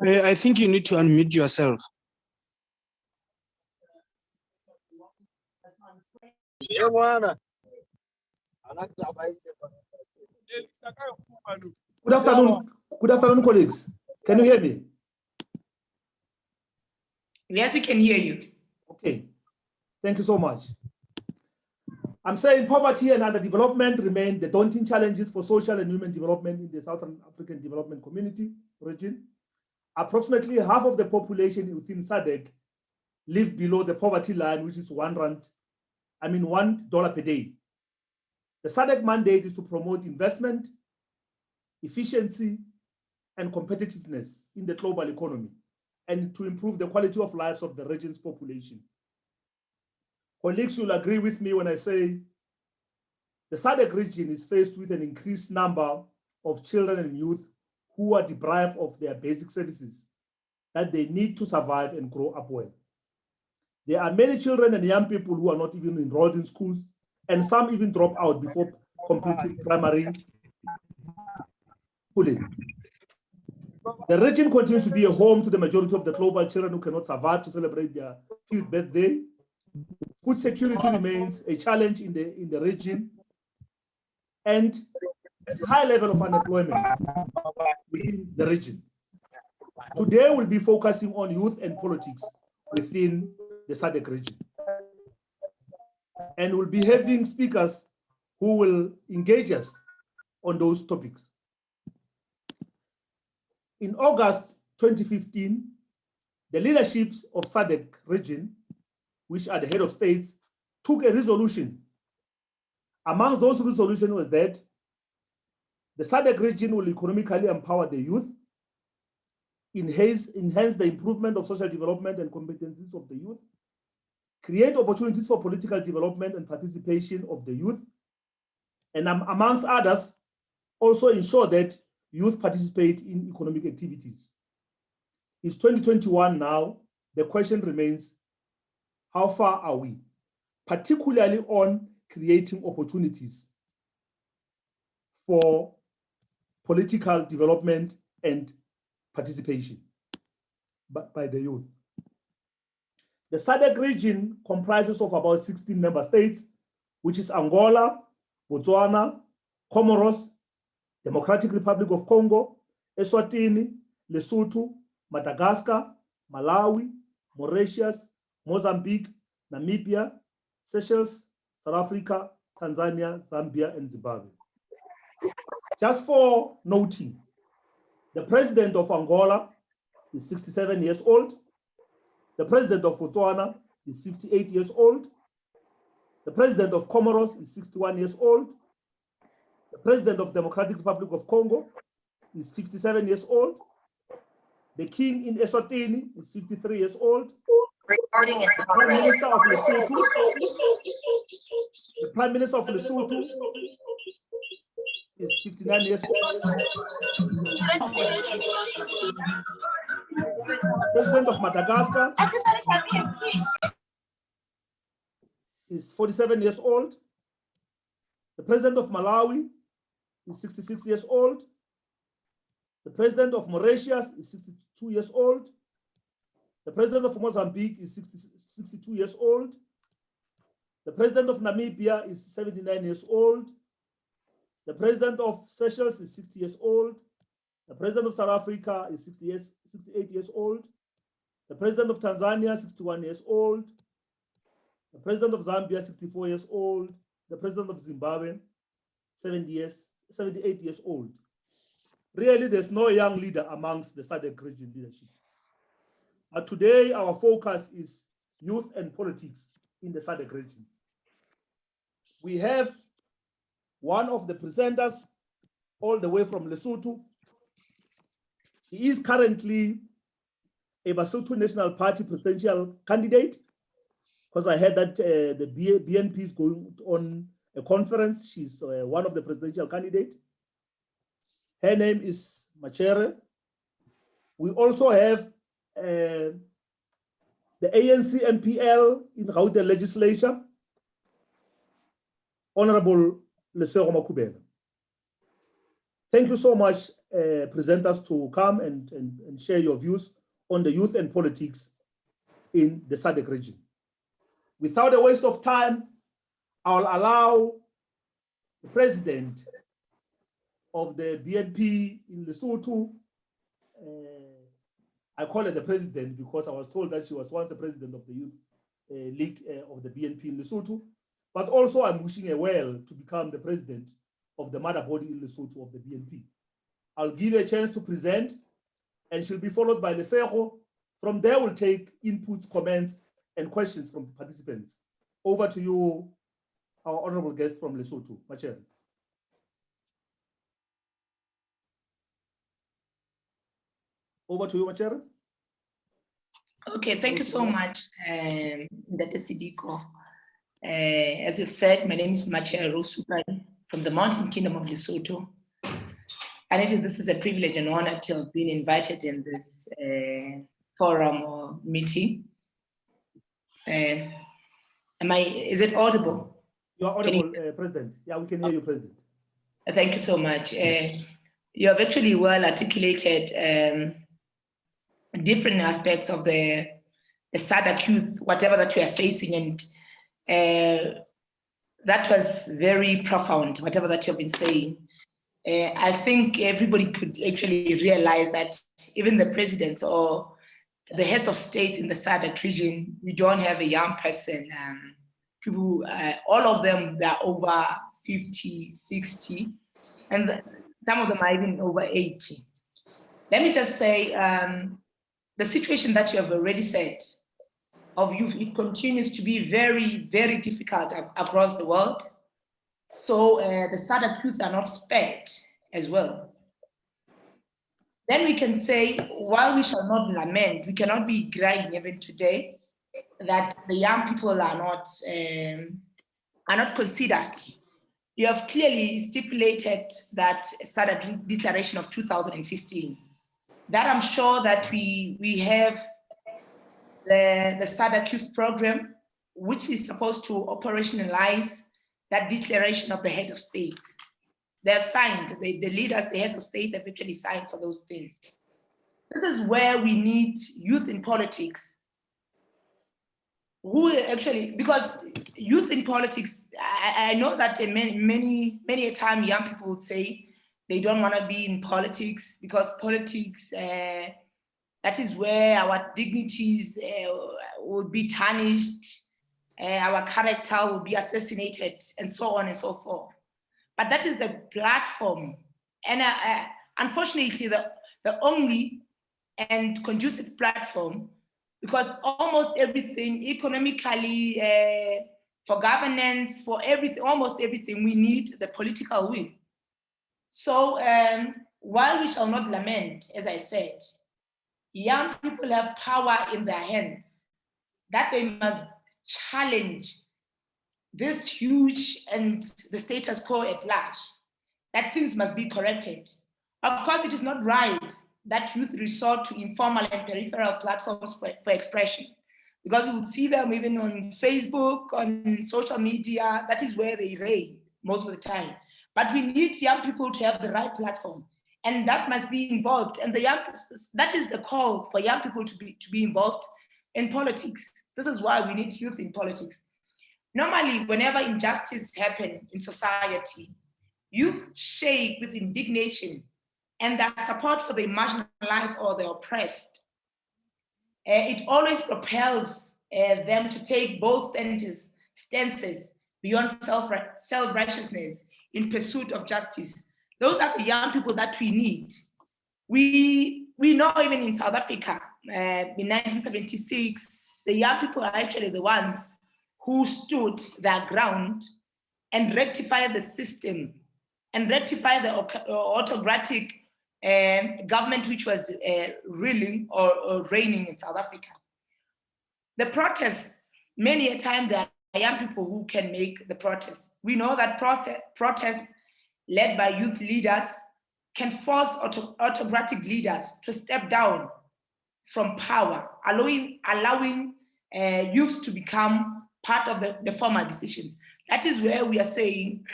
I think you need to unmute yourself. Good afternoon. Good afternoon, colleagues. Can you hear me? Yes, we can hear you. Okay. Thank you so much. I'm saying poverty and underdevelopment remain the daunting challenges for social and human development in the Southern African Development Community region. Approximately half of the population within SADC live below the poverty line, which is $1 per day. The SADC mandate is to promote investment, efficiency, and competitiveness in the global economy, and to improve the quality of lives of the region's population. Colleagues will agree with me when I say the SADC region is faced with an increased number of children and youth who are deprived of their basic services that they need to survive and grow up well. There are many children and young people who are not even enrolled in schools, and some even drop out before completing primary schooling. The region continues to be a home to the majority of the global children who cannot survive to celebrate their 5th birthday. Food security remains a challenge in the region, and there's a high level of unemployment within the region. Today, we'll be focusing on youth and politics within the SADC region. And we'll be having speakers who will engage us on those topics. In August 2015, the leaderships of SADC region, which are the head of states, took a resolution. Amongst those resolutions was that the SADC region will economically empower the youth, enhance the improvement of social development and competencies of the youth, create opportunities for political development and participation of the youth, and amongst others, also ensure that youth participate in economic activities. It's 2021 now. The question remains, how far are we, particularly on creating opportunities for political development and participation by the youth? The SADC region comprises of about 16 member states, which is Angola, Botswana, Comoros, Democratic Republic of Congo, Eswatini, Lesotho, Madagascar, Malawi, Mauritius, Mozambique, Namibia, Seychelles, South Africa, Tanzania, Zambia, and Zimbabwe. Just for noting, the president of Angola is 67 years old. The president of Botswana is 58 years old. The president of Comoros is 61 years old. The president of Democratic Republic of Congo is 57 years old. The king in Eswatini is 53 years old. Recording is The Prime Minister of Lesotho, the Prime Minister of Lesotho is 59 years old. President of Madagascar is 47 years old. The president of Malawi is 66 years old. The president of Mauritius is 62 years old. The president of Mozambique is 62 years old. The president of Namibia is 79 years old. The president of Seychelles is 60 years old. The president of South Africa is 68 years old. The president of Tanzania, 61 years old. The president of Zambia, 64 years old. The president of Zimbabwe, 70 78 years old. Really, there's no young leader amongst the SADC region leadership. But today, our focus is youth and politics in the SADC region. We have one of the presenters all the way from Lesotho. He is currently a Basotho National Party presidential candidate, because I heard that the BNP is going on a conference. She's one of the presidential candidates. Her name is Machere. We also have the ANC MPL in Gauteng legislature, Honorable Lesego Makhubela. Thank you so much, presenters, to come and share your views on the youth and politics in the SADC region. Without a waste of time, I'll allow the president of the BNP in Lesotho. I call her the president because I was told that she was once the president of the Youth League of the BNP in Lesotho. But also I'm wishing her well to become the president of the mother body in Lesotho of the BNP. I'll give her a chance to present, and she'll be followed by Lesego. From there, we'll take inputs, comments, and questions from participants. Over to you, our honorable guest from Lesotho, Machere. Over to you, Machere. Okay, thank you so much, Dr. Sediko. As you've said, my name is Machere from the Mountain Kingdom of Lesotho. And this is a privilege and honor to have been invited in this forum or meeting. Is it audible? You are audible, President. Yeah, we can hear you, President. Thank you so much. You have actually well articulated different aspects of the SADC youth, whatever that we are facing, and that was very profound, whatever that you've been saying. I think everybody could actually realize that even the presidents or the heads of state in the SADC region, we don't have a young person. People, all of them, they're over 50, 60, and some of them are even over 80. Let me just say, the situation that you have already said of youth, it continues to be very, very difficult across the world. So the SADC youth are not spared as well. Then we can say, while we shall not lament, we cannot be crying even today that the young people are not considered. You have clearly stipulated that SADC declaration of 2015. That I'm sure that we have the SADC youth program, which is supposed to operationalize that declaration of the head of states. They have signed, the leaders, the heads of states have actually signed for those things. This is where we need youth in politics, who actually, because youth in politics, I know that many a time young people would say they don't want to be in politics because politics, that is where our dignities would be tarnished, our character will be assassinated, and so on and so forth. But that is the platform. And unfortunately, the only and conducive platform, because almost everything economically, for governance, for everything, almost everything, we need the political will. So while we shall not lament, as I said, young people have power in their hands that they must challenge this huge and the status quo at large, that things must be corrected. Of course, it is not right that youth resort to informal and peripheral platforms for expression, because you would see them even on Facebook, on social media. That is where they reign most of the time. But we need young people to have the right platform, and that must be involved. And that is the call for young people to be involved in politics. This is why we need youth in politics. Normally, whenever injustice happens in society, youth shake with indignation and their support for the marginalized or the oppressed. It always propels them to take bold stances beyond self-righteousness in pursuit of justice. Those are the young people that we need. We know even in South Africa, in 1976, the young people are actually the ones who stood their ground and rectified the system and rectified the autocratic government which was ruling or reigning in South Africa. The protests, many a time there are young people who can make the protests. We know that protests led by youth leaders can force autocratic leaders to step down from power, allowing youths to become part of the formal decisions. That is where we are saying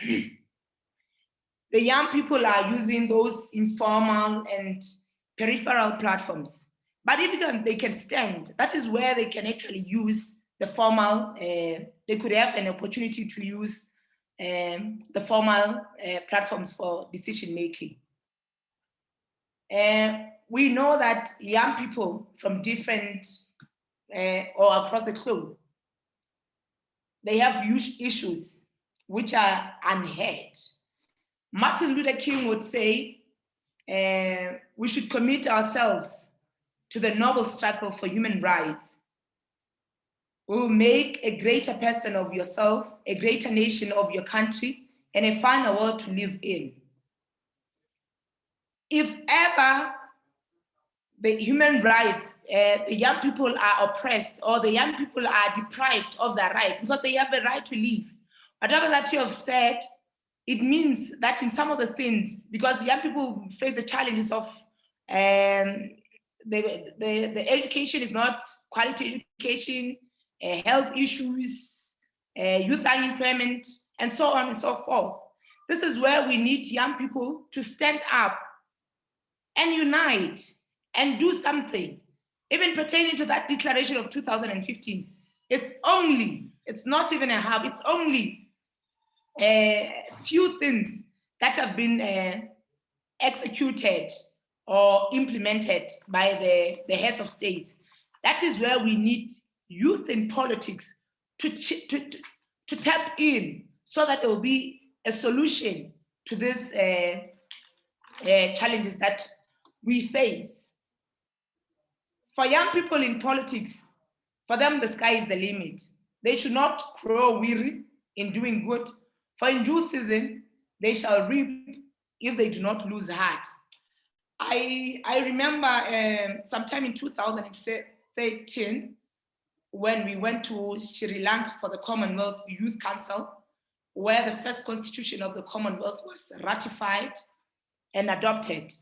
the young people are using those informal and peripheral platforms. But if they can stand, that is where they can actually use the formal, they could have an opportunity to use the formal platforms for decision making. We know that young people from different or across the globe, they have huge issues which are unheard. Martin Luther King would say, we should commit ourselves to the noble struggle for human rights. We will make a greater person of yourself, a greater nation of your country, and a finer world to live in. If ever the human rights, the young people are oppressed or the young people are deprived of their right because they have a right to live, whatever that you have said, it means that in some of the things, because young people face the challenges of the education is not quality education, health issues, youth unemployment, and so on and so forth. This is where we need young people to stand up and unite and do something. Even pertaining to that declaration of 2015, it's not even a half, it's only a few things that have been executed or implemented by the heads of state. That is where we need youth in politics to tap in so that there will be a solution to these challenges that we face. For young people in politics, for them, the sky is the limit. They should not grow weary in doing good, for in due season, they shall reap if they do not lose heart. I remember sometime in 2013, when we went to Sri Lanka for the Commonwealth Youth Council, where the first constitution of the Commonwealth was ratified and adopted.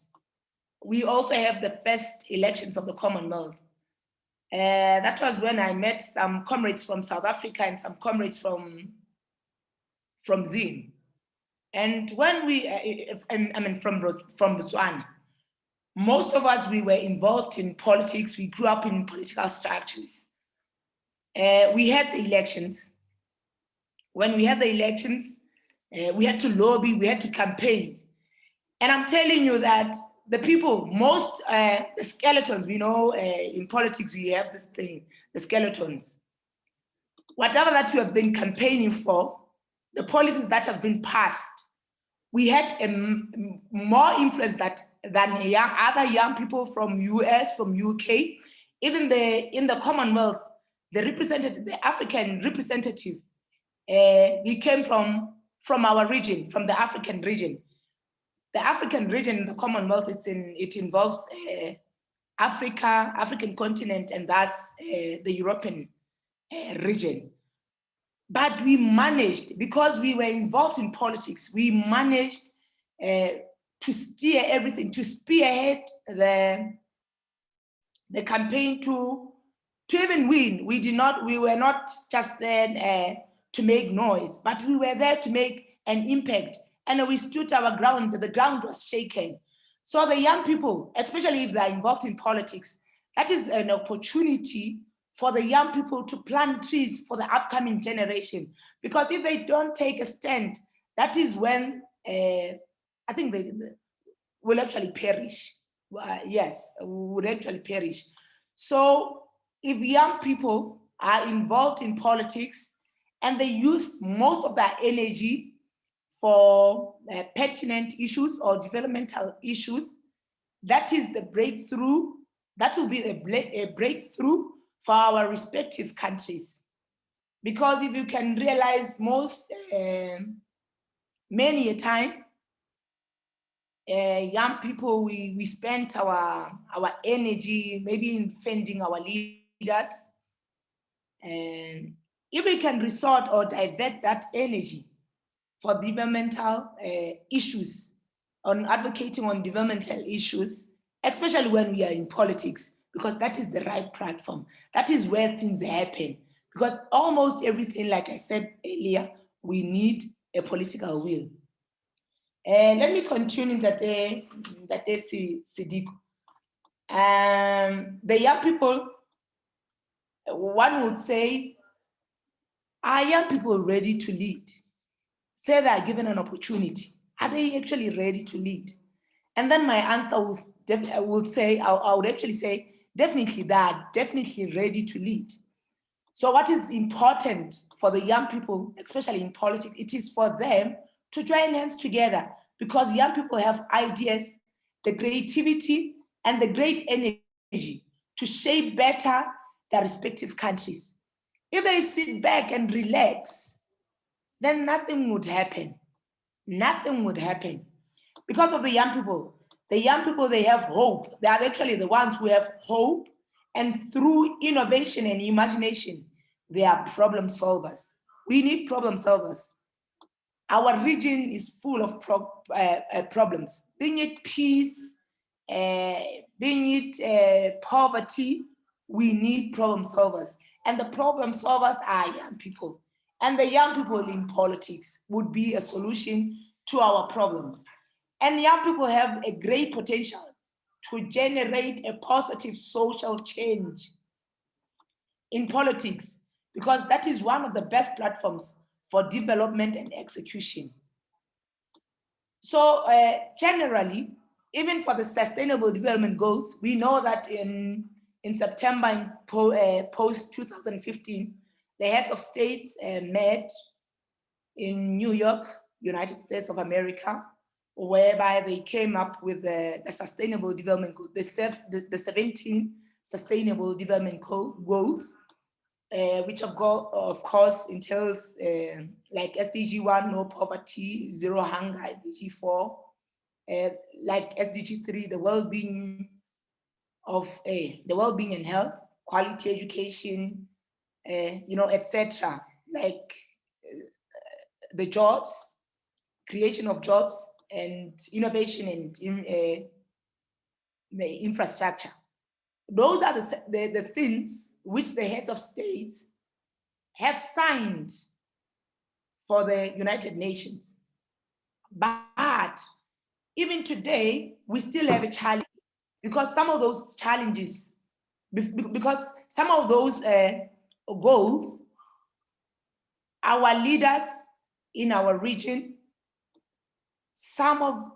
We also have the first elections of the Commonwealth. That was when I met some comrades from South Africa and some comrades from Zim. And when from Botswana, most of us, we were involved in politics. We grew up in political structures. We had the elections. When we had the elections, we had to lobby, we had to campaign. And I'm telling you that the people, most, the skeletons, we know in politics, we have this thing, the skeletons. Whatever that we have been campaigning for, the policies that have been passed, we had more influence than other young people from US, from UK, even in the Commonwealth, the African representative, he came from our region, from the African region. The African region in the Commonwealth, it involves Africa, African continent, and thus the European region. But we managed, because we were involved in politics, we managed to steer everything, to spearhead the campaign to even win. We were not just there to make noise, but we were there to make an impact. And we stood our ground, the ground was shaken. So the young people, especially if they're involved in politics, that is an opportunity for the young people to plant trees for the upcoming generation. Because if they don't take a stand, that is when I think they will actually perish. Yes, would actually perish. So if young people are involved in politics and they use most of their energy for pertinent issues or developmental issues. That is the breakthrough. That will be a breakthrough for our respective countries. Because if you can realize many a time, young people, we spend our energy maybe in defending our leaders. And if we can resort or divert that energy for developmental issues, on advocating on developmental issues, especially when we are in politics, because that is the right platform. That is where things happen. Because almost everything, like I said earlier, we need a political will. Let me continue that Sediko. The young people, one would say, are young people ready to lead? Say they are given an opportunity. Are they actually ready to lead? And then my answer I would actually say, definitely they are definitely ready to lead. So what is important for the young people, especially in politics, it is for them to join hands together, because young people have ideas, the creativity, and the great energy to shape better their respective countries. If they sit back and relax, then nothing would happen. Nothing would happen. Because of the young people, they have hope. They are actually the ones who have hope, and through innovation and imagination, they are problem solvers. We need problem solvers. Our region is full of problems, being it peace, being it poverty. We need problem solvers. And the problem solvers are young people. And the young people in politics would be a solution to our problems. And young people have a great potential to generate a positive social change in politics, because that is one of the best platforms for development and execution. So generally, even for the Sustainable Development Goals, we know that in September, post 2015, the heads of states met in New York, United States of America, whereby they came up with the Sustainable Development Goals, the 17 Sustainable Development Goals, which of course entails like SDG 1, no poverty, 0 hunger, SDG 4, like SDG 3, the well-being and health, quality education, etc. Like the jobs, creation of jobs, and innovation and infrastructure. Those are the things which the heads of states have signed for the United Nations. But even today, we still have a challenge, because some of those challenges, because some of those goals, our leaders in our region, some of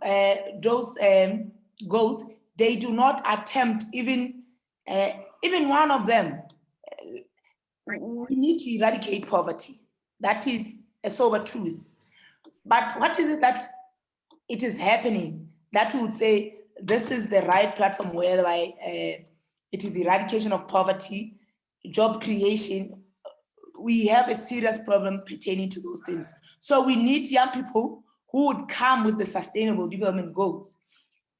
those goals, they do not attempt even one of them. We need to eradicate poverty. That is a sober truth. But what is it that it is happening that would say this is the right platform whereby it is eradication of poverty, job creation? We have a serious problem pertaining to those things. So we need young people who would come with the Sustainable Development Goals.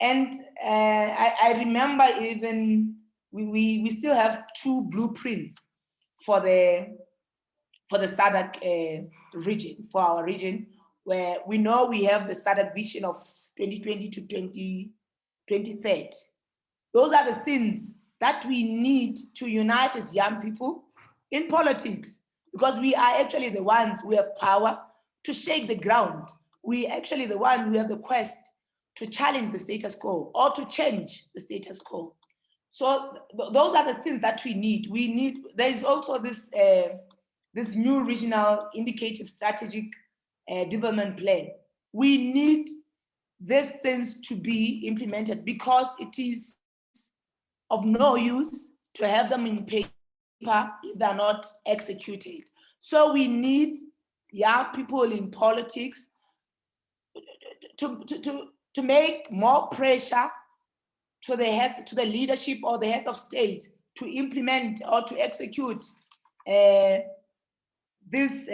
And I remember even we still have 2 blueprints for the SADC region, for our region, where we know we have the SADC vision of 2020 to 2030. Those are the things that we need to unite as young people in politics, because we are actually the ones who have power to shake the ground. We actually the ones who have the quest to challenge the status quo or to change the status quo. So those are the things that we need. There is also this this new regional indicative strategic development plan. We need these things to be implemented, because it is of no use to have them in paper if they're not executed. So we need young people in politics to make more pressure to the heads, to the leadership or the heads of state to implement or to execute these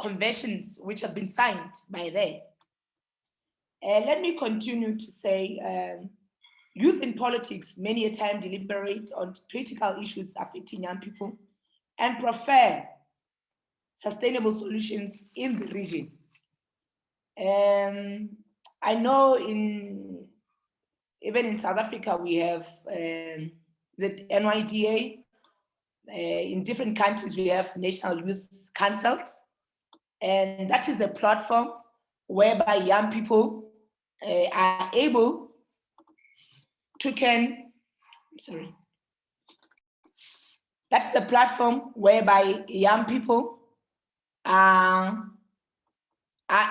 conventions which have been signed by them. Let me continue to say, youth in politics many a time deliberate on critical issues affecting young people and prefer sustainable solutions in the region. I know even in South Africa, we have the NYDA. In different countries, we have national youth councils. And that is the platform whereby young people are able to that's the platform whereby young people are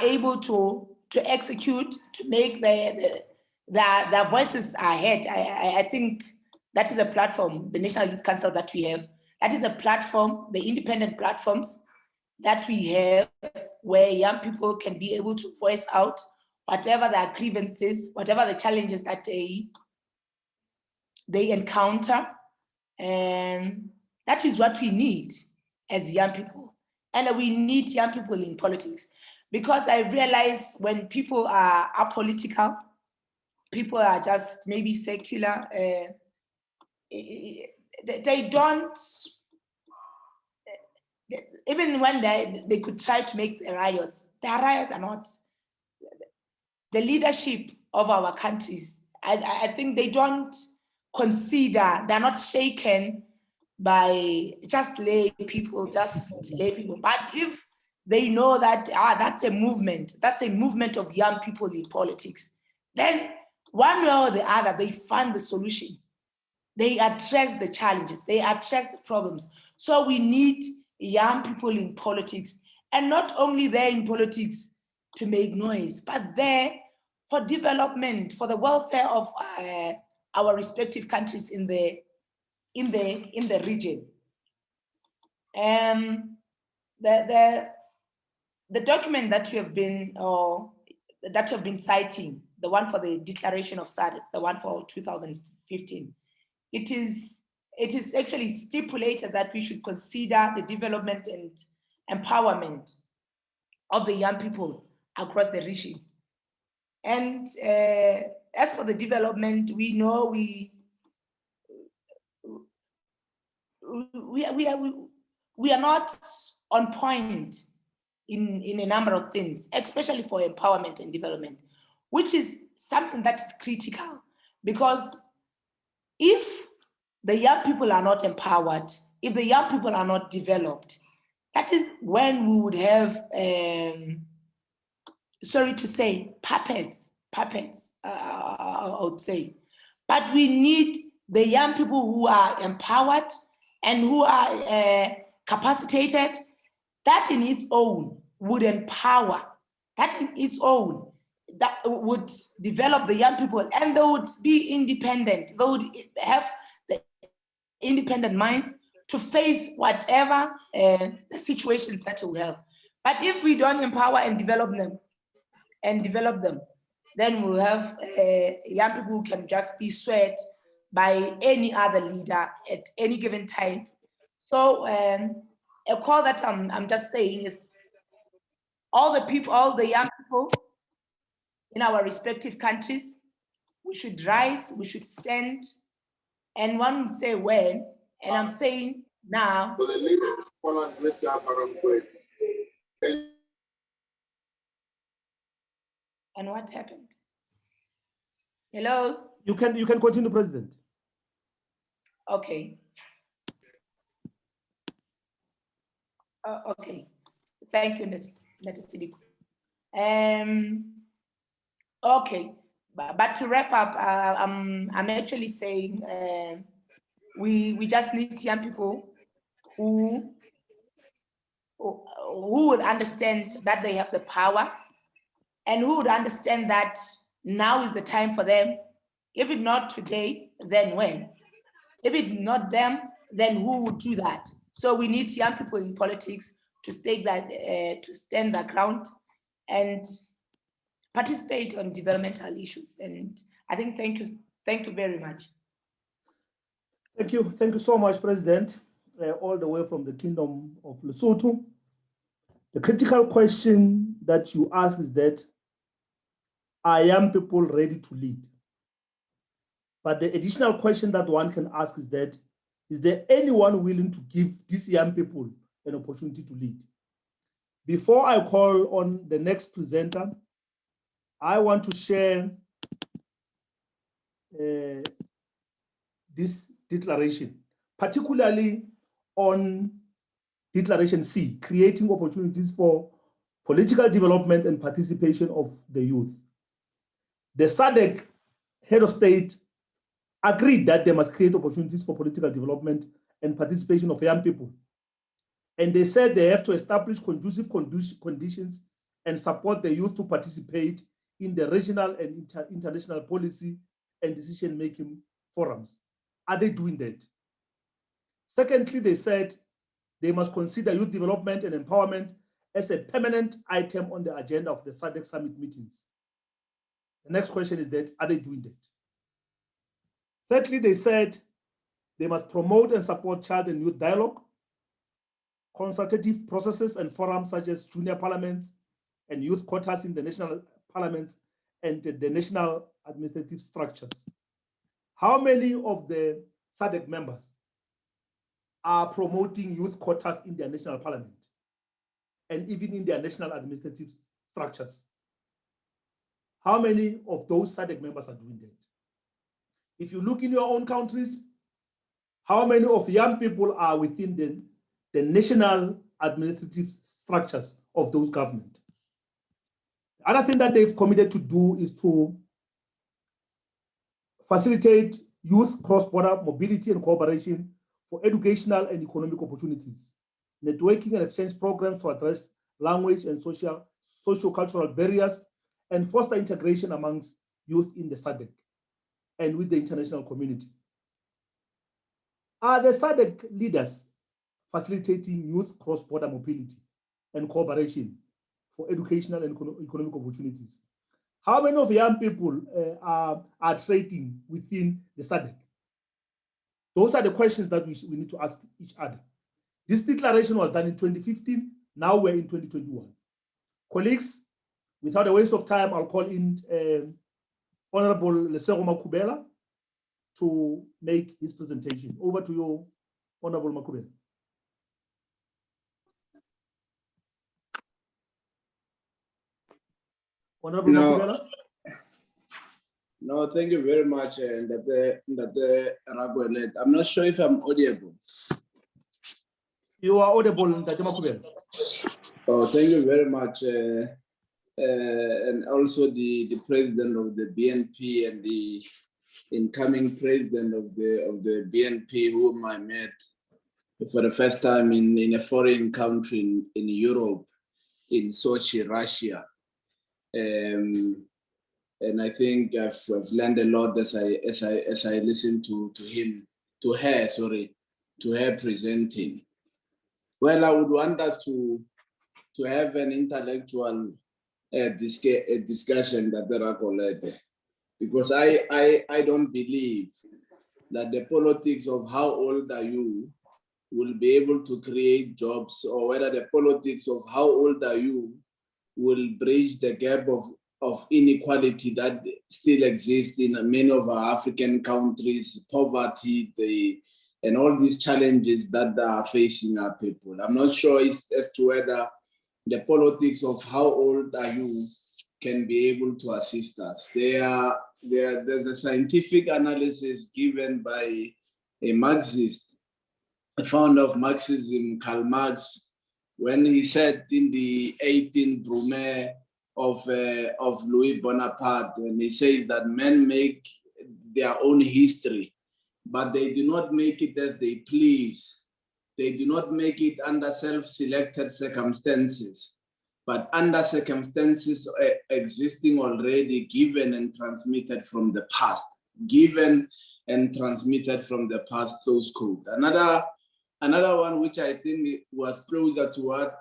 able to execute, to make their voices are heard. I think that is a platform, the National Youth Council that we have. That is a platform, the independent platforms that we have, where young people can be able to voice out whatever their grievances, whatever the challenges that they encounter. And that is what we need as young people. And we need young people in politics, because I realize when people are apolitical, people are just maybe secular, they don't, even when they could try to make the riots are not, the leadership of our countries, I think they don't consider, they're not shaken by just lay people. But if they know that that's a movement of young people in politics, then one way or the other, they find the solution. They address the challenges, they address the problems. So we need young people in politics, and not only there in politics to make noise, but there for development, for the welfare of our respective countries in the region. The document that you have been citing, the one for the declaration of SADC, the one for 2015, it is actually stipulated that we should consider the development and empowerment of the young people across the region. And as for the development, we know we are not on point in a number of things, especially for empowerment and development, which is something that is critical, because if the young people are not empowered, if the young people are not developed, that is when we would have, sorry to say, puppets, I would say. But we need the young people who are empowered and who are capacitated. That in its own would empower, that in its own, that would develop the young people, and they would be independent. They would have the independent minds to face whatever the situations that we have. But if we don't empower and develop them, then we'll have young people who can just be swayed by any other leader at any given time. So a call that I'm just saying is all the young people in our respective countries, we should rise, we should stand, and one would say when, and I'm saying now. And what happened? Hello? You can continue, President. Okay. Okay. Thank you, that is Sediko. Okay, but to wrap up, I'm actually saying we just need young people who would understand that they have the power, and who would understand that now is the time for them. If it's not today, then when? If it's not them, then who would do that? So we need young people in politics to stand their ground and participate on developmental issues. And I think thank you very much. Thank you so much, President, all the way from the Kingdom of Lesotho. The critical question that you ask is that, are young people ready to lead? But the additional question that one can ask is that, is there anyone willing to give these young people an opportunity to lead? Before I call on the next presenter, I want to share this declaration, particularly on Declaration C, creating opportunities for political development and participation of the youth. The SADC head of state agreed that they must create opportunities for political development and participation of young people. And they said they have to establish conducive conditions and support the youth to participate in the regional and international policy and decision-making forums. Are they doing that? Secondly, they said they must consider youth development and empowerment as a permanent item on the agenda of the SADC summit meetings. The next question is that, are they doing that? Thirdly, they said they must promote and support child and youth dialogue, consultative processes and forums such as junior parliaments and youth quotas in the national parliaments and the national administrative structures. How many of the SADC members are promoting youth quotas in their national parliament and even in their national administrative structures? How many of those SADC members are doing that? If you look in your own countries, how many of young people are within the national administrative structures of those governments? The other thing that they've committed to do is to facilitate youth cross-border mobility and cooperation for educational and economic opportunities, networking and exchange programs to address language and socio-cultural barriers, and foster integration amongst youth in the SADC and with the international community. Are the SADC leaders facilitating youth cross-border mobility and cooperation for educational and economic opportunities? How many of young people are trading within the SADC? Those are the questions that we need to ask each other. This declaration was done in 2015. Now we're in 2021. Colleagues, without a waste of time, I'll call in Honorable Lesego Makhubela to make his presentation. Over to you, Honorable Makhubela. Honorable Makhubela. No, thank you very much, Ndate Rakwena. I'm not sure if I'm audible. You are audible, Ndate Makhubela. Oh, thank you very much. And also the president of the BNP and the incoming president of the BNP, whom I met for the first time in a foreign country in Europe, in Sochi, Russia. And I think I've learned a lot as I listen to her presenting. Well, I would want us to have an intellectual discussion that there are collected, because I don't believe that the politics of how old are you will be able to create jobs, or whether the politics of how old are you will bridge the gap of inequality that still exists in many of our African countries, poverty, and all these challenges that are facing our people. I'm not sure as to whether the politics of how old are you can be able to assist us. There's a scientific analysis given by a Marxist, a founder of Marxism, Karl Marx, when he said in the 18th Brumaire of Louis Bonaparte, when he says that men make their own history, but they do not make it as they please. They do not make it under self-selected circumstances, but under circumstances existing already, given and transmitted from the past. Given and transmitted from the past, close quote. Another one which I think was closer to what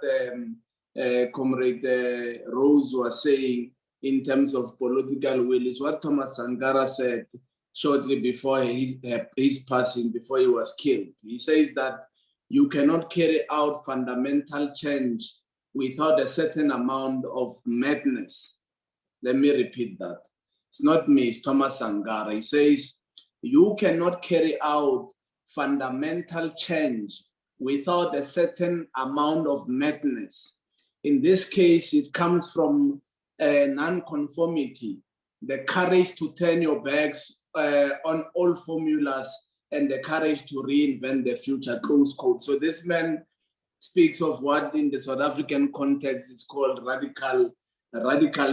Comrade Rose was saying, in terms of political will is what Thomas Sankara said shortly before his passing, before he was killed. He says that you cannot carry out fundamental change without a certain amount of madness. Let me repeat that. It's not me, it's Thomas Sankara. He says, you cannot carry out fundamental change without a certain amount of madness. In this case, it comes from non-conformity, the courage to turn your backs on all formulas and the courage to reinvent the future, close quote. So this man speaks of what in the South African context is called radical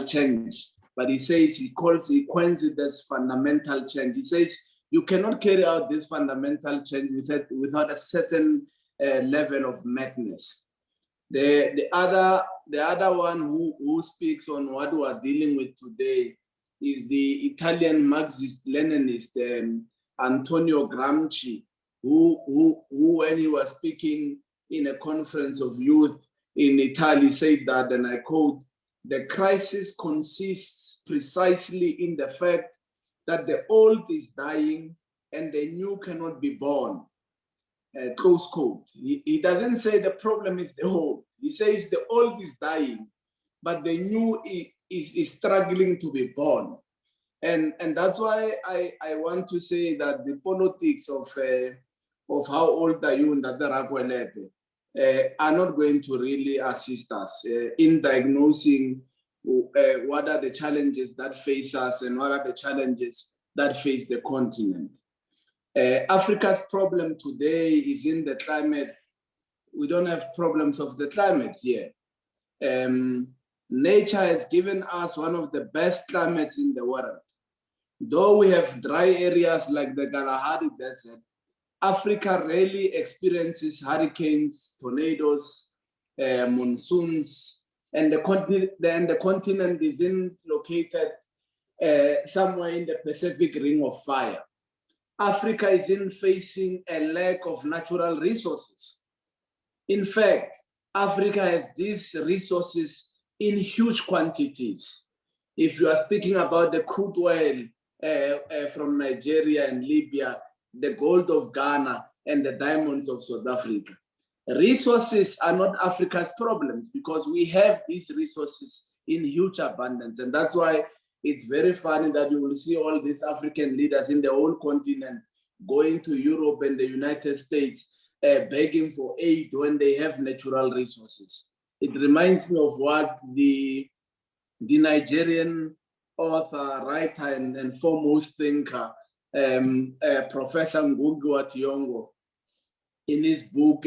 change. But he says, he coins it as fundamental change. He says, you cannot carry out this fundamental change without a certain level of madness. The other one who speaks on what we are dealing with today is the Italian Marxist-Leninist Antonio Gramsci, who when he was speaking in a conference of youth in Italy said that, and I quote, "The crisis consists precisely in the fact that the old is dying and the new cannot be born." Close quote. He doesn't say the problem is the old. He says the old is dying, but the new is struggling to be born. And that's why I want to say that the politics of how old are you and are not going to really assist us in diagnosing what are the challenges that face us and what are the challenges that face the continent. Africa's problem today is in the climate. We don't have problems of the climate here. Nature has given us one of the best climates in the world. Though we have dry areas like the Kalahari Desert, Africa rarely experiences hurricanes, tornadoes, monsoons, and the continent is located somewhere in the Pacific Ring of Fire. Africa is facing a lack of natural resources. In fact, Africa has these resources in huge quantities. If you are speaking about the crude oil from Nigeria and Libya, the gold of Ghana, and the diamonds of South Africa. Resources are not Africa's problems because we have these resources in huge abundance. And that's why it's very funny that you will see all these African leaders in the whole continent going to Europe and the United States begging for aid when they have natural resources. It reminds me of what the Nigerian author, writer, and foremost thinker, Professor Ngugi wa Thiong'o, in his book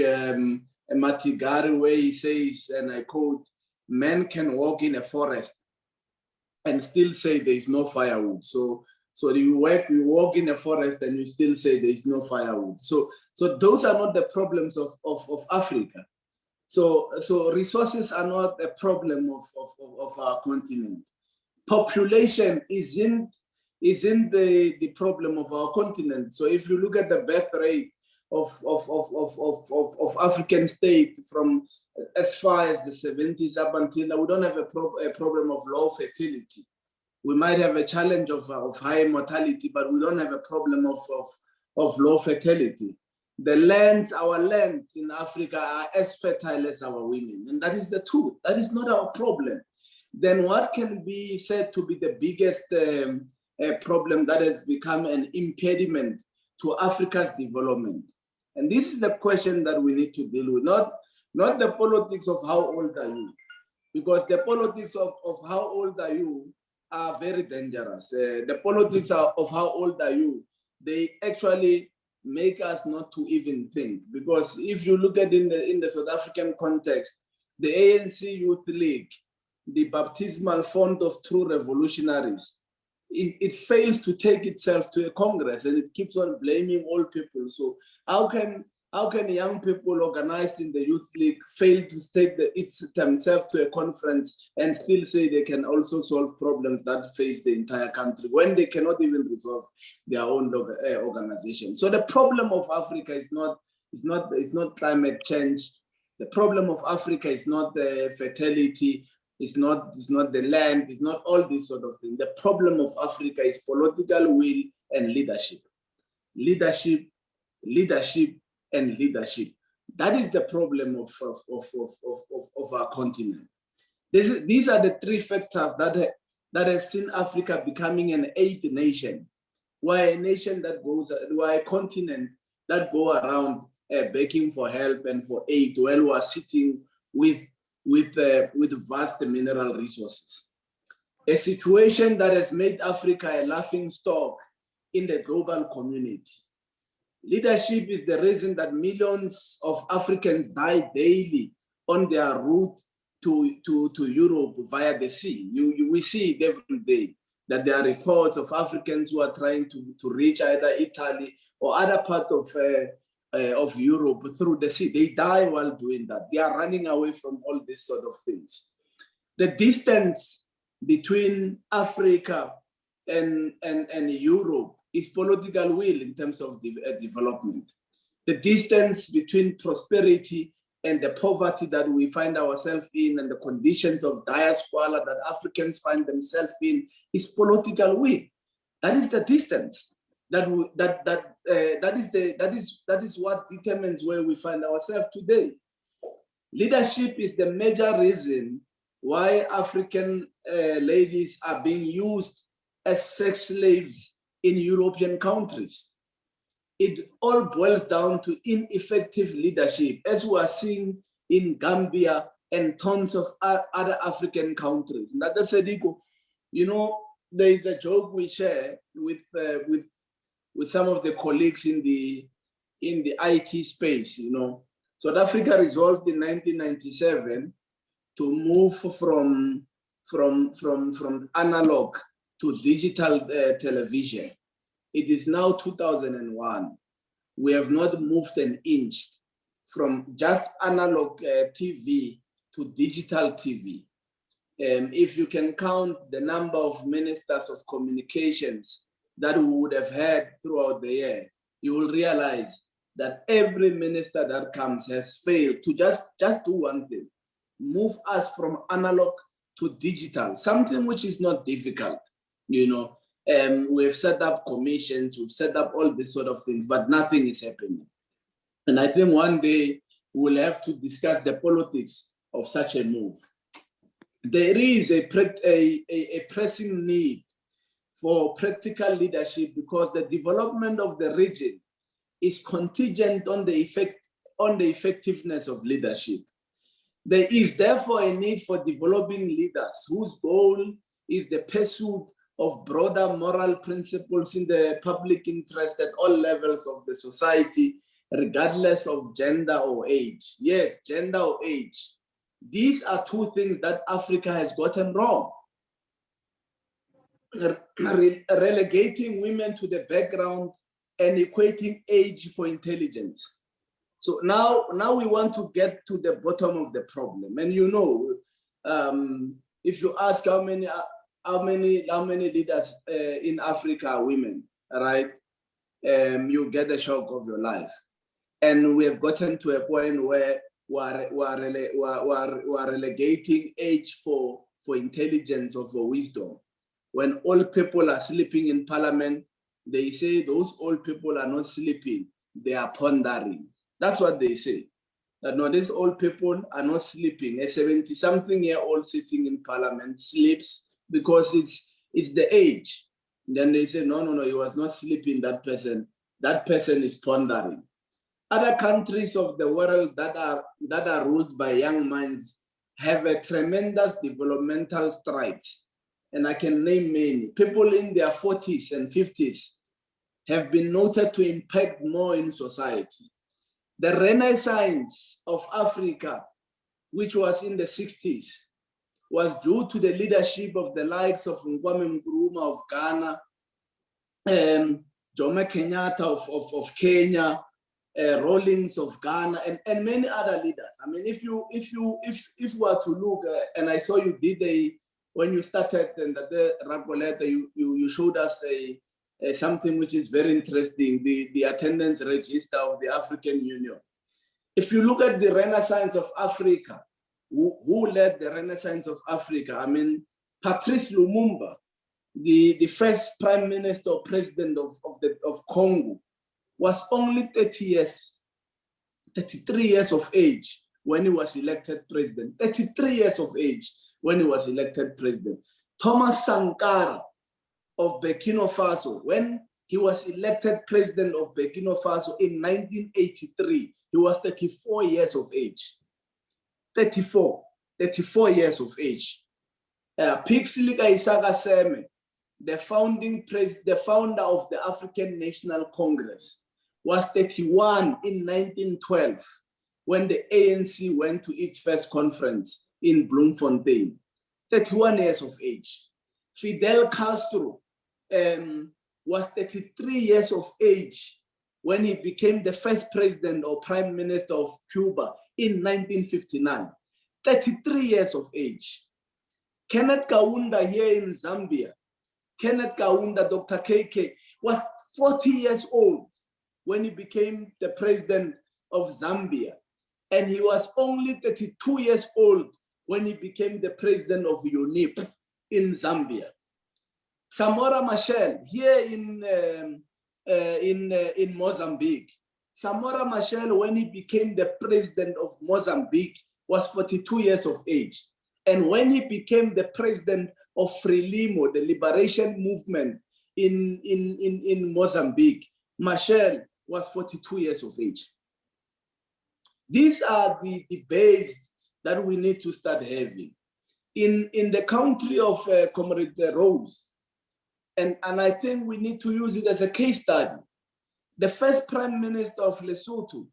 Matigari, where he says, and I quote, "Men can walk in a forest and still say there is no firewood." So you walk in a forest and you still say there is no firewood. So those are not the problems of Africa. So resources are not a problem of our continent. Population isn't the problem of our continent. So if you look at the birth rate of African states from as far as the 70s up until now, we don't have a problem of low fertility. We might have a challenge of high mortality, but we don't have a problem of low fertility. Our lands in Africa are as fertile as our women, and that is the truth. That is not our problem. Then what can be said to be the biggest problem that has become an impediment to Africa's development? And this is the question that we need to deal with, not the politics of how old are you, because the politics of how old are you are very dangerous. The politics of how old are you, they actually make us not to even think, because if you look at in the South African context, the ANC Youth League, the baptismal font of true revolutionaries, it fails to take itself to a Congress, and it keeps on blaming old people. So how can young people organized in the Youth League fail to take themselves to a conference and still say they can also solve problems that face the entire country when they cannot even resolve their own organization? So the problem of Africa is not climate change. The problem of Africa is not fertility. it's not the land, it's not all this sort of thing. The problem of Africa is political will and leadership. Leadership, leadership, and leadership. That is the problem of our continent. These are the three factors that have seen Africa becoming an eighth nation. We're a nation that we're a continent that go around begging for help and for aid while we are sitting with vast mineral resources. A situation that has made Africa a laughing stock in the global community. Leadership is the reason that millions of Africans die daily on their route to Europe via the sea. We see it every day, that there are reports of Africans who are trying to reach either Italy or other parts of Europe through the sea. They die while doing that. They are running away from all these sort of things. The distance between Africa and Europe is political will in terms of development. The distance between prosperity and the poverty that we find ourselves in and the conditions of dire squalor that Africans find themselves in is political will. That is the distance. That is what determines where we find ourselves today. Leadership is the major reason why African ladies are being used as sex slaves in European countries. It all boils down to ineffective leadership, as we are seeing in Gambia and tons of other African countries. And that's Sediko. You know, there is a joke we share with some of the colleagues in the IT space. You know, South Africa resolved in 1997 to move from analog to digital television. It is now 2001. We have not moved an inch from just analog TV to digital TV. If you can count the number of ministers of communications that we would have had throughout the year, you will realize that every minister that comes has failed to just do one thing: move us from analog to digital, something which is not difficult, you know. We've set up commissions, we've set up all these sort of things, but nothing is happening. And I think one day we'll have to discuss the politics of such a move. There is a pressing need for practical leadership because the development of the region is contingent on the effectiveness of leadership. There is therefore a need for developing leaders whose goal is the pursuit of broader moral principles in the public interest at all levels of the society, regardless of gender or age. Yes, gender or age. These are two things that Africa has gotten wrong. Relegating women to the background and equating age for intelligence. So now we want to get to the bottom of the problem. And you know, if you ask how many leaders in Africa are women, right? You get the shock of your life. And we have gotten to a point where we are relegating age for intelligence or for wisdom. When old people are sleeping in parliament, they say those old people are not sleeping, they are pondering. That's what they say. That no, these old people are not sleeping. A 70-something-year-old sitting in parliament sleeps because it's the age. Then they say, no, he was not sleeping, that person is pondering. Other countries of the world that are ruled by young minds have a tremendous developmental strides. And I can name many. People in their 40s and 50s have been noted to impact more in society. The renaissance of Africa, which was in the 60s, was due to the leadership of the likes of Kwame Nkrumah of Ghana, Jomo Kenyatta of Kenya, Rawlings of Ghana, and many other leaders. I mean, if you were to look, and I saw you did when you started and the Rapoleta, you showed us something which is very interesting, the attendance register of the African Union. If you look at the renaissance of Africa, who led the Renaissance of Africa. I mean, Patrice Lumumba, the first prime minister or president of Congo, was only 33 years of age when he was elected president. 33 years of age when he was elected president. Thomas Sankara of Burkina Faso, when he was elected president of Burkina Faso in 1983, he was 34 years of age. 34 years of age. Pixley Isaka Seme, the founder of the African National Congress, was 31 in 1912 when the ANC went to its first conference in Bloemfontein. 31 years of age. Fidel Castro was 33 years of age when he became the first president or prime minister of Cuba in 1959. 33 years of age. Kenneth Kaunda here in Zambia, Kenneth Kaunda, Dr. KK, was 40 years old when he became the president of Zambia. And he was only 32 years old when he became the president of UNIP in Zambia. Samora Machel here in Mozambique. Samora Machel, when he became the president of Mozambique, was 42 years of age. And when he became the president of Frelimo, the liberation movement in Mozambique, Machel was 42 years of age. These are the debates that we need to start having. In the country of Comrade Rose, and I think we need to use it as a case study. The first prime minister of Lesotho,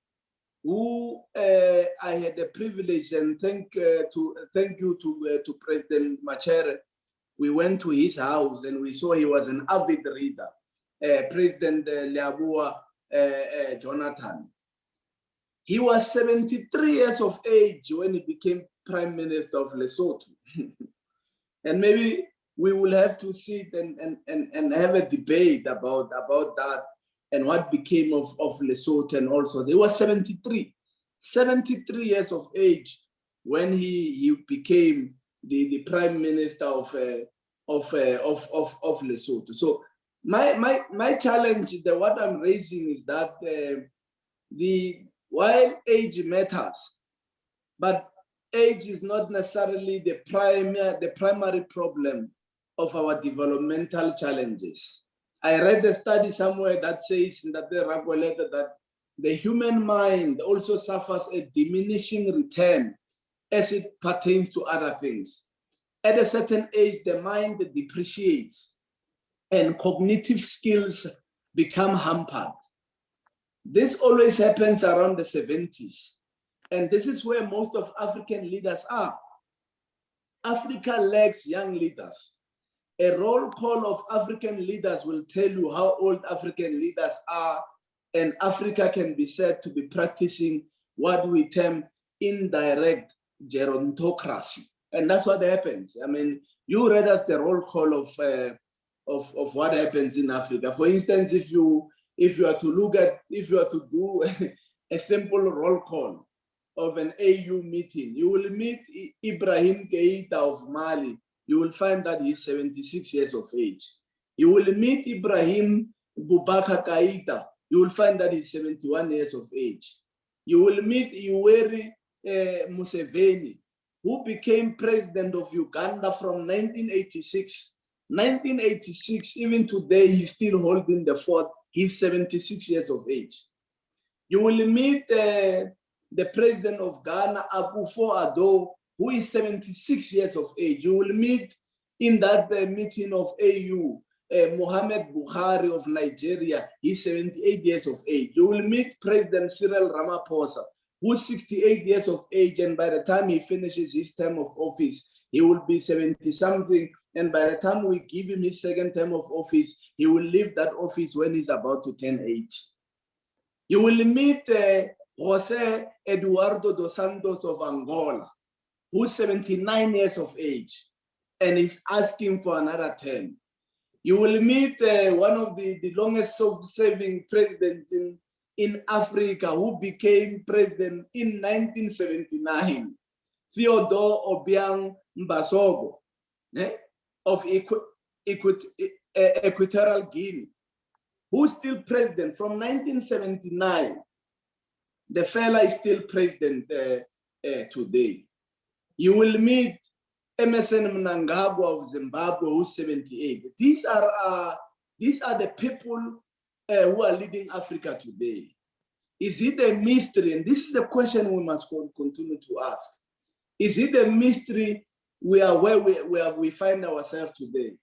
who I had the privilege, and thank you to President Machere. We went to his house and we saw he was an avid reader, President Leabua Jonathan. He was 73 years of age when he became prime minister of Lesotho. And maybe we will have to sit and have a debate about that and what became of Lesotho. And also, he was 73 years of age when he became the prime minister of Lesotho. So my challenge, what I'm raising is that while age matters, but age is not necessarily the primary problem of our developmental challenges. I read a study somewhere that says that the human mind also suffers a diminishing return as it pertains to other things. At a certain age, the mind depreciates and cognitive skills become hampered. This always happens around the 70s. And this is where most of African leaders are. Africa lacks young leaders. A roll call of African leaders will tell you how old African leaders are, and Africa can be said to be practicing what we term indirect gerontocracy. And that's what happens. I mean, you read us the roll call of what happens in Africa. For instance, if you are to do a simple roll call of an AU meeting, you will meet Ibrahim Keita of Mali. You will find that he's 76 years of age. You will meet Ibrahim Boubacar Keita. You will find that he's 71 years of age. You will meet Yoweri Museveni, who became president of Uganda from 1986. 1986, even today, he's still holding the fort. He's 76 years of age. You will meet the president of Ghana, Akufo-Addo, who is 76 years of age. You will meet in that meeting of AU, Mohamed Buhari of Nigeria, he's 78 years of age. You will meet President Cyril Ramaphosa, who's 68 years of age, and by the time he finishes his term of office, he will be 70-something, and by the time we give him his second term of office, he will leave that office when he's about to turn 80. You will meet José Eduardo dos Santos of Angola, who's 79 years of age, and is asking for another term. You will meet one of the longest serving presidents in Africa, who became president in 1979. Theodore Obiang Mbasogo of Equatorial Guinea, who's still president from 1979. The fella is still president today. You will meet Emerson Mnangagwa of Zimbabwe, who's 78. These are the people who are leading Africa today. Is it a mystery? And this is the question we must continue to ask. Is it a mystery where we find ourselves today?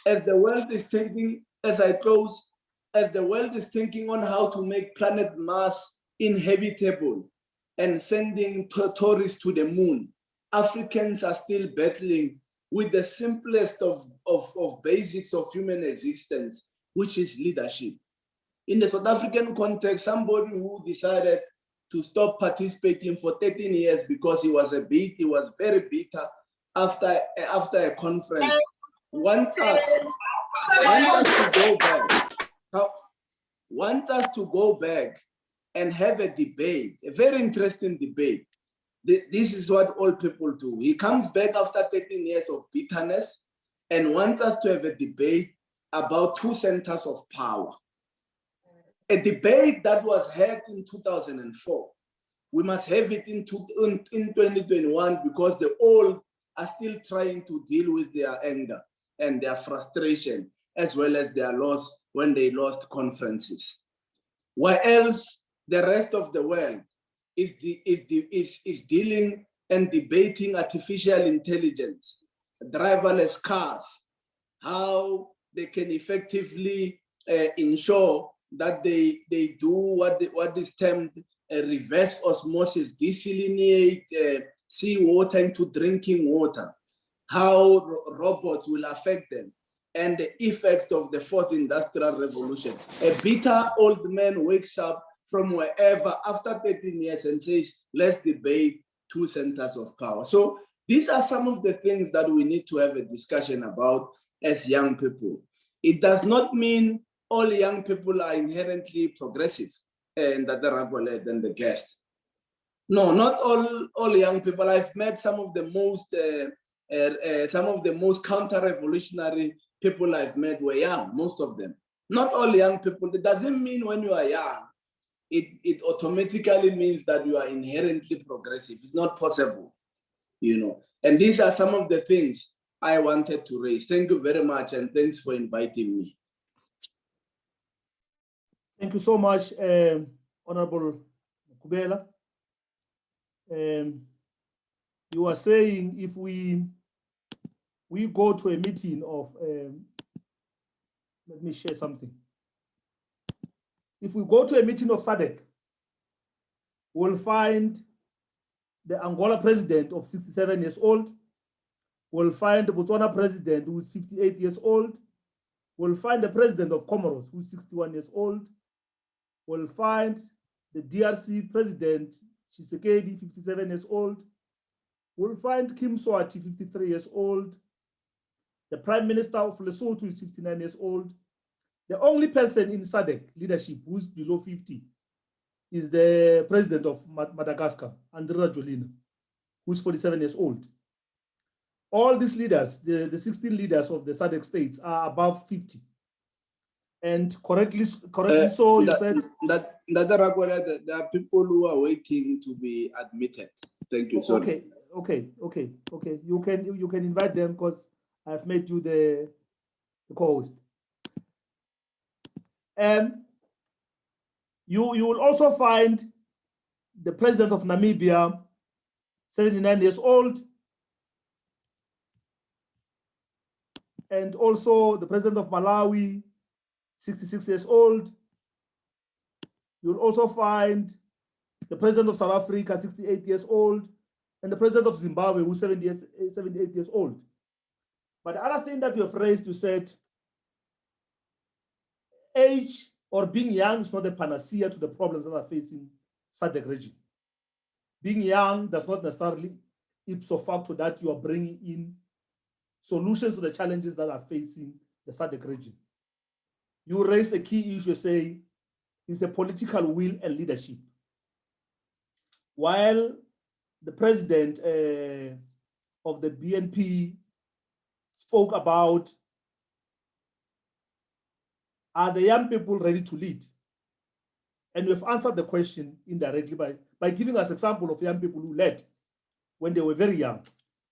As the world is thinking, as I close, as the world is thinking on how to make planet Mars inhabitable and sending tourists to the moon, Africans are still battling with the simplest of basics of human existence, which is leadership. In the South African context, somebody who decided to stop participating for 13 years because he was very bitter after a conference, wants us to go back and have a debate, a very interesting debate. This is what all people do. He comes back after 13 years of bitterness and wants us to have a debate about two centers of power. A debate that was had in 2004. We must have it in 2021 because the old are still trying to deal with their anger and their frustration, as well as their loss when they lost conferences. While else the rest of the world is dealing and debating artificial intelligence, driverless cars, how they can effectively ensure that they do what is termed reverse osmosis, desalinate seawater into drinking water, how robots will affect them, and the effects of the fourth industrial revolution. A bitter old man wakes up from wherever after 13 years and says, let's debate two centers of power. So these are some of the things that we need to have a discussion about as young people. It does not mean all young people are inherently progressive, and that the Ragolet and the guest. No, not all young people. I've met some of the most counter-revolutionary people I've met were young, most of them. Not all young people. It doesn't mean when you are young, it automatically means that you are inherently progressive. It's not possible, you know. And these are some of the things I wanted to raise. Thank you very much, and thanks for inviting me. Thank you so much, Honorable Makhubela. You are saying if we go to a meeting of, let me share something. If we go to a meeting of SADC, we'll find the Angola president of 67 years old. We'll find the Botswana president who is 58 years old. We'll find the president of Comoros who is 61 years old. We'll find the DRC president, Tshisekedi, 57 years old. We'll find Kim Swati, 53 years old. The prime minister of Lesotho is 59 years old. The only person in SADC leadership who's below 50 is the president of Madagascar, Andry Rajoelina, who's 47 years old. All these leaders, the 16 leaders of the SADC states are above 50. And correctly so, you said that there are people who are waiting to be admitted. Thank you. Sorry. Okay. You can invite them because I've made you the co-host. You will also find the president of Namibia, 79 years old, and also the president of Malawi, 66 years old. You'll also find the president of South Africa, 68 years old, and the president of Zimbabwe, who's 78 years old. But the other thing that you have raised, you said, age or being young is not a panacea to the problems that are facing SADC region. Being young does not necessarily ipso facto that you are bringing in solutions to the challenges that are facing the SADC region. You raised a key issue saying it's a political will and leadership. While the president of the BNP spoke about, are the young people ready to lead? And we've answered the question indirectly by giving us example of young people who led when they were very young.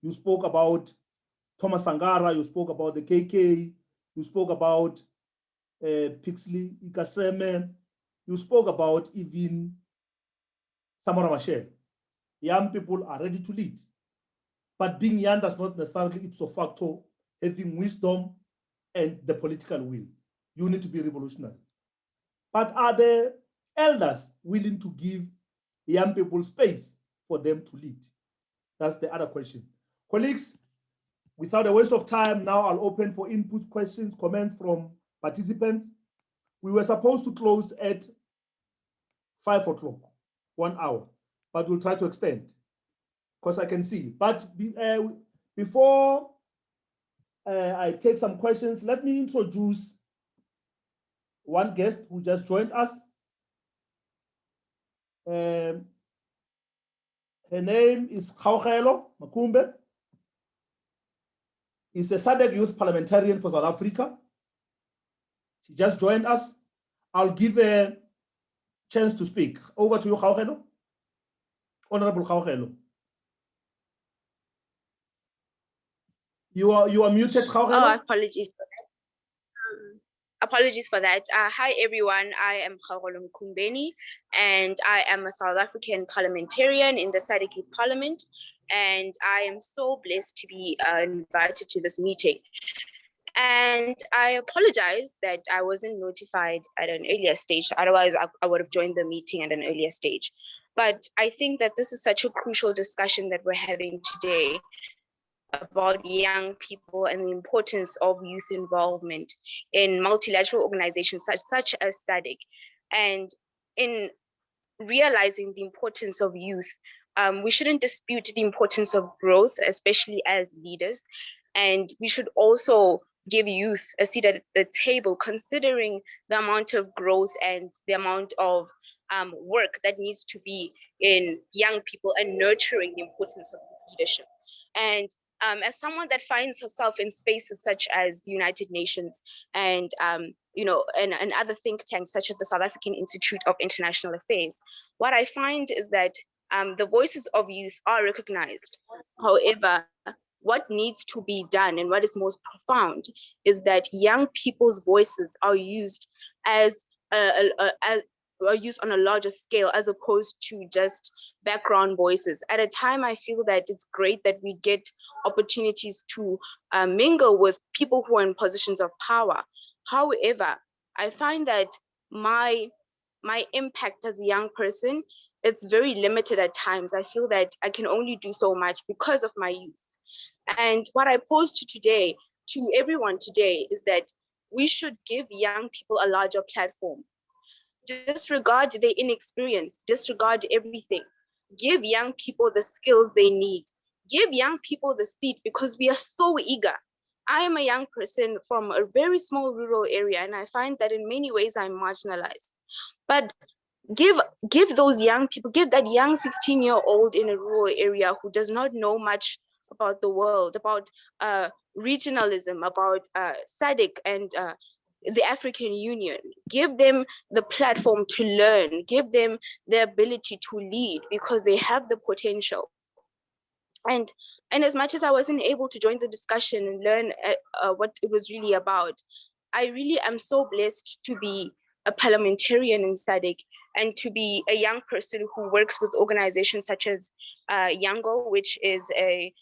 You spoke about Thomas Sangara, you spoke about the KK, you spoke about Pixley Ikaseme, you spoke about even Samora Machere. Young people are ready to lead. But being young does not necessarily ipso facto having wisdom and the political will. You need to be revolutionary. But are the elders willing to give young people space for them to lead? That's the other question. Colleagues, without a waste of time, now I'll open for input, questions, comments from participants. We were supposed to close at 5 o'clock, 1 hour, but we'll try to extend because I can see. But before I take some questions, let me introduce one guest who just joined us. Her name is Makhubela Makhubela. Is a SADC youth parliamentarian for South Africa. She just joined us. I'll give a chance to speak. Over to you, Makhubela. Honorable Makhubela. You are muted, Makhubela. Oh, apologies for that. Apologies for that. Hi, everyone. I am Makhubela Mkumbeni, and I am a South African parliamentarian in the SADC Youth Parliament. And I am so blessed to be invited to this meeting. And I apologize that I wasn't notified at an earlier stage. Otherwise, I would have joined the meeting at an earlier stage. But I think that this is such a crucial discussion that we're having today about young people and the importance of youth involvement in multilateral organizations such as SADC. And in realizing the importance of youth, we shouldn't dispute the importance of growth, especially as leaders. And we should also give youth a seat at the table, considering the amount of growth and the amount of work that needs to be in young people and nurturing the importance of leadership. And as someone that finds herself in spaces such as the United Nations and and other think tanks such as the South African Institute of International Affairs, what I find is that the voices of youth are recognized. However, what needs to be done and what is most profound is that young people's voices are used are used on a larger scale as opposed to just background voices. At a time, I feel that it's great that we get opportunities to mingle with people who are in positions of power. However, I find that my impact as a young person, it's very limited at times. I feel that I can only do so much because of my youth. And what I pose to everyone today is that we should give young people a larger platform. Disregard their inexperience, disregard everything. Give young people the skills they need. Give young people the seat because we are so eager. I am a young person from a very small rural area, and I find that in many ways I'm marginalized. But give those young people, give that young 16-year-old in a rural area who does not know much about the world, about regionalism, about SADC and the African Union. Give them the platform to learn, give them the ability to lead because they have the potential. And as much as I wasn't able to join the discussion and learn what it was really about, I really am so blessed to be a parliamentarian in SADC and to be a young person who works with organizations such as Yango, which is a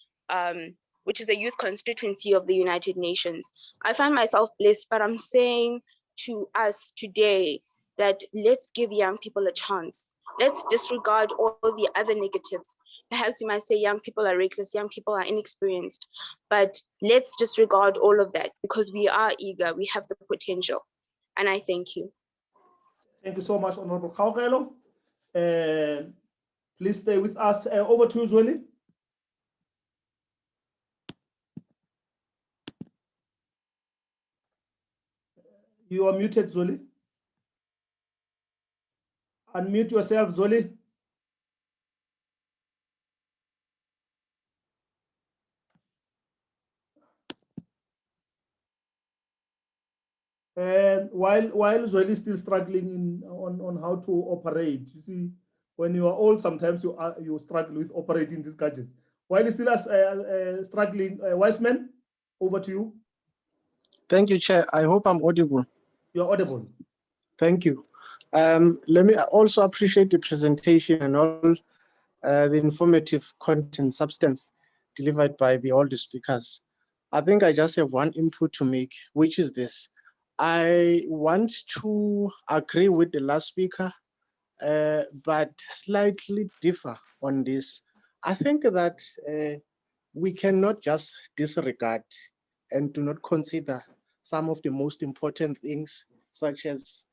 youth constituency of the United Nations. I find myself blessed, but I'm saying to us today that let's give young people a chance. Let's disregard all the other negatives. Perhaps you might say young people are reckless, young people are inexperienced, but let's disregard all of that because we are eager, we have the potential. And I thank you. Thank you so much, Honorable Makhubela. Please stay with us. Over to you, Zweli. You are muted, Zweli. Unmute yourself, Zweli. And while Zweli is still struggling on how to operate, you see, when you are old, sometimes you struggle with operating these gadgets. While he's still struggling, Wiseman, over to you. Thank you, Chair. I hope I'm audible. You're audible. Thank you. Let me also appreciate the presentation and all the informative content substance delivered by all the speakers. I think I just have one input to make, which is this. I want to agree with the last speaker, but slightly differ on this. I think that we cannot just disregard and do not consider some of the most important things, such as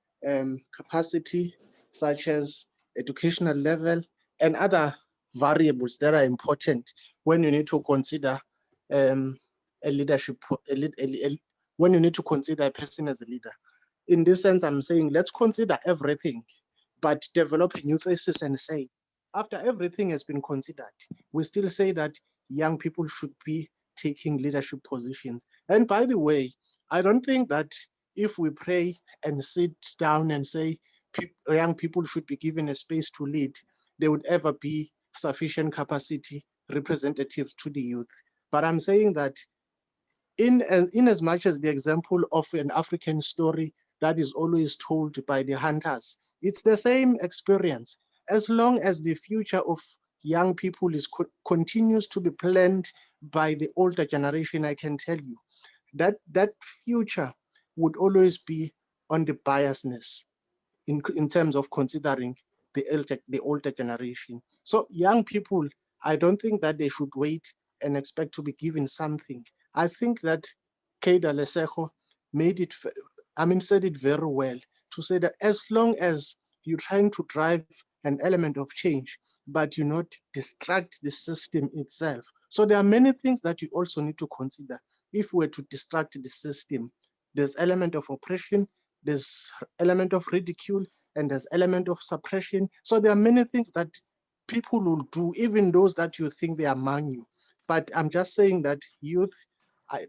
capacity, such as educational level, and other variables that are important when you need to consider a leadership, when you need to consider a person as a leader. In this sense, I'm saying let's consider everything, but develop a new thesis and say, after everything has been considered, we still say that young people should be taking leadership positions. And by the way, I don't think that if we pray and sit down and say young people should be given a space to lead, there would ever be sufficient capacity representatives to the youth. But I'm saying that in as much as the example of an African story that is always told by the hunters, it's the same experience. As long as the future of young people continues to be planned by the older generation, I can tell you that that future would always be on the biasness in terms of considering the older generation. So young people, I don't think that they should wait and expect to be given something. I think that Keida Lesego said it very well, to say that as long as you're trying to drive an element of change, but you not distract the system itself. So there are many things that you also need to consider. If we're to distract the system, there's element of oppression, there's element of ridicule, and there's element of suppression. So there are many things that people will do, even those that you think they are among you. But I'm just saying that youth,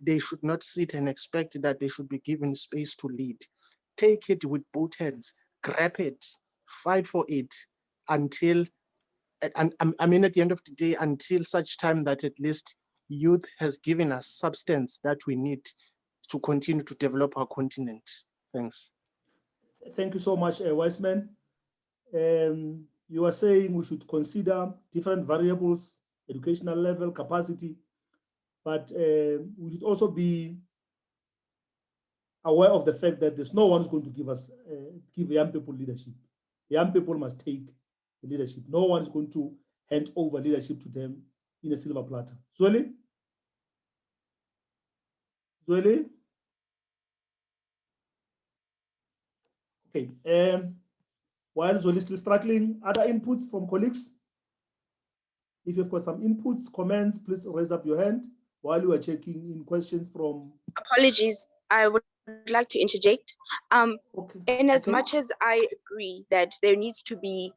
they should not sit and expect that they should be given space to lead. Take it with both hands, grab it, fight for it until, I mean, at the end of the day, until such time that at least youth has given us substance that we need to continue to develop our continent. Thanks. Thank you so much, Wiseman. You are saying we should consider different variables, educational level, capacity, but we should also be aware of the fact that there's no one who's going to give young people leadership. Young people must take the leadership. No one is going to hand over leadership to them in a silver platter. Zweli? Zweli? Okay. While Zweli is still struggling, other inputs from colleagues? If you've got some inputs, comments, please raise up your hand while you are checking in questions from... Apologies, I would like to interject. Okay. In as much as I agree that there needs to be,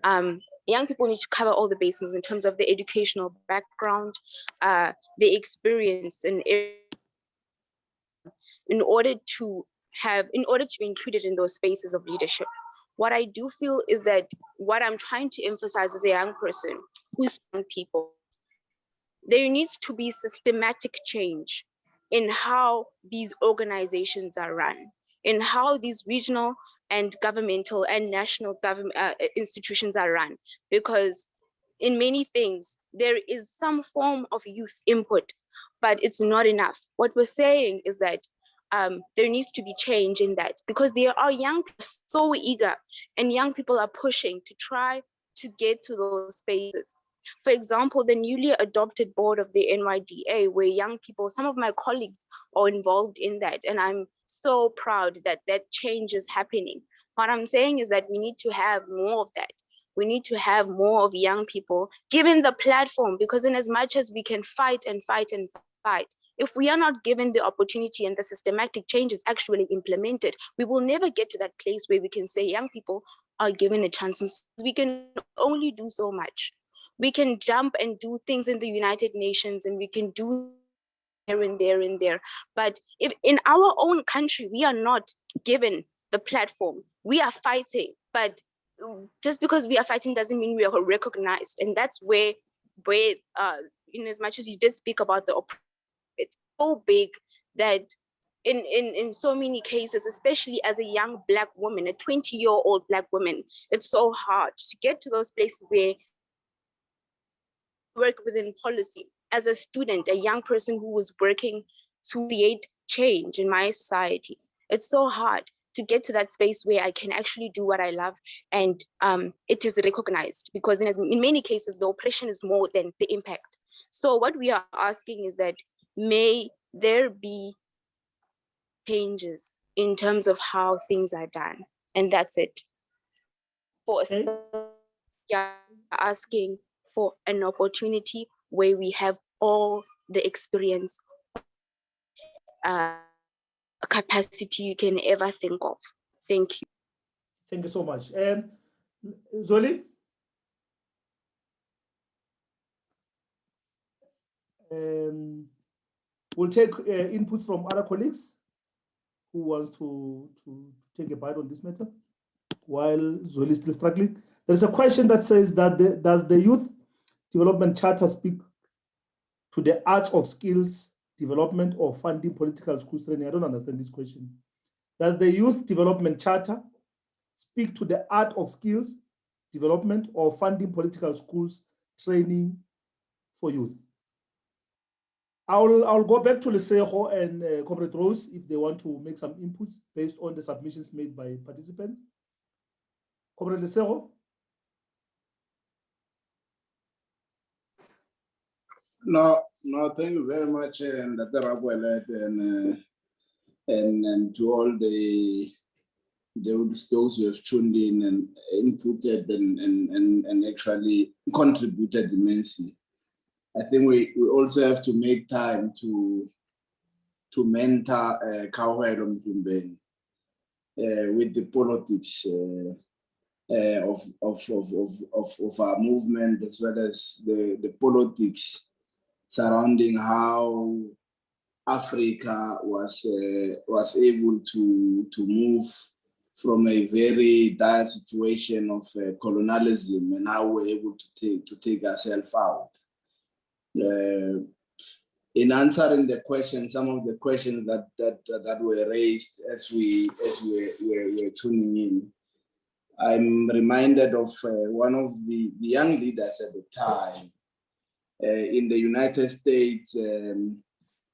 young people need to cover all the bases in terms of the educational background, the experience, and in order to be included in those spaces of leadership. What I do feel is that what I'm trying to emphasize as a young person who's young people, there needs to be systematic change in how these organizations are run, in how these regional and governmental and national government institutions are run, because in many things, there is some form of youth input, but it's not enough. What we're saying is that there needs to be change in that, because there are young people so eager, and young people are pushing to try to get to those spaces. For example, the newly adopted board of the NYDA, where young people, some of my colleagues are involved in that, and I'm so proud that that change is happening. What I'm saying is that we need to have more of that. We need to have more of young people given the platform, because in as much as we can fight and fight and fight, if we are not given the opportunity and the systematic changes actually implemented, we will never get to that place where we can say young people are given a chance. We can only do so much. We can jump and do things in the United Nations, and we can do here and there and there. But if in our own country, we are not given the platform, we are fighting, but just because we are fighting doesn't mean we are recognized. And that's where in as much as you did speak about the oppression, it's so big that in so many cases, especially as a young Black woman, a 20-year-old Black woman, it's so hard to get to those places where work within policy. As a student, a young person who was working to create change in my society, it's so hard to get to that space where I can actually do what I love and it is recognized, because in many cases, the oppression is more than the impact. So what we are asking is that may there be changes in terms of how things are done. And that's it. For Okay. yeah, asking for an opportunity where we have all the experience, capacity you can ever think of. Thank you. Thank you so much. Zoli? We'll take input from other colleagues who wants to take a bite on this matter while Zoli is still struggling. There's a question that says that does the Youth Development Charter speak to the arts of skills development or funding political schools training? I don't understand this question. Does the Youth Development Charter speak to the art of skills development or funding political schools training for youth? I'll go back to Lesego and Comrade Rose if they want to make some inputs based on the submissions made by participants. Comrade Lesego? No, thank you very much, and to all those who have tuned in and inputted and actually contributed immensely. I think we also have to make time to mentor Kauhelo Mdumbeni with the politics of our movement, as well as the politics surrounding how Africa was able to move from a very dire situation of colonialism, and how we're able to take ourselves out. In answering the question, some of the questions that were raised as we were tuning in, I'm reminded of one of the young leaders at the time in the United States.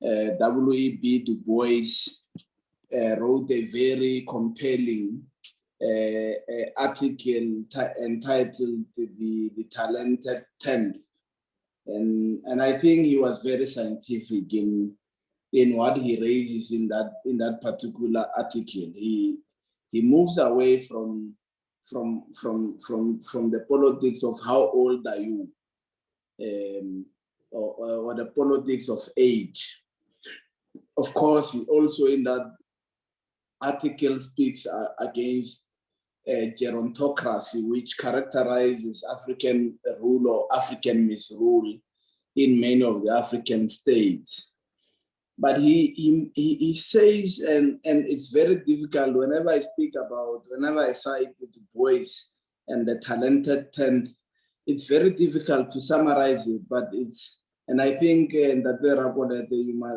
W.E.B. Du Bois wrote a very compelling article entitled "The Talented Tenth," and I think he was very scientific in what he raises in that particular article. He moves away from the politics of how old are you, or the politics of age. Of course, he also in that article speaks against gerontocracy, which characterizes African rule or African misrule in many of the African states. But he says, and it's very difficult whenever I cite Du Bois and the talented tenth, it's very difficult to summarize it, but and I think that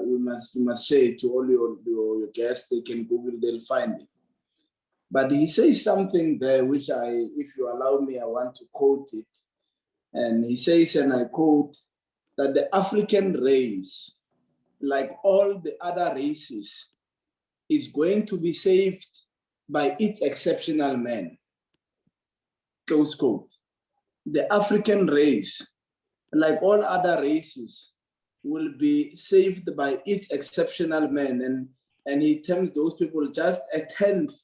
we must share to all your guests. They can Google, they'll find it. But he says something there, which if you allow me, I want to quote it. And he says, and I quote, that the African race, like all the other races, is going to be saved by its exceptional men. Close quote. The African race, like all other races, will be saved by its exceptional men. And he terms those people just a tenth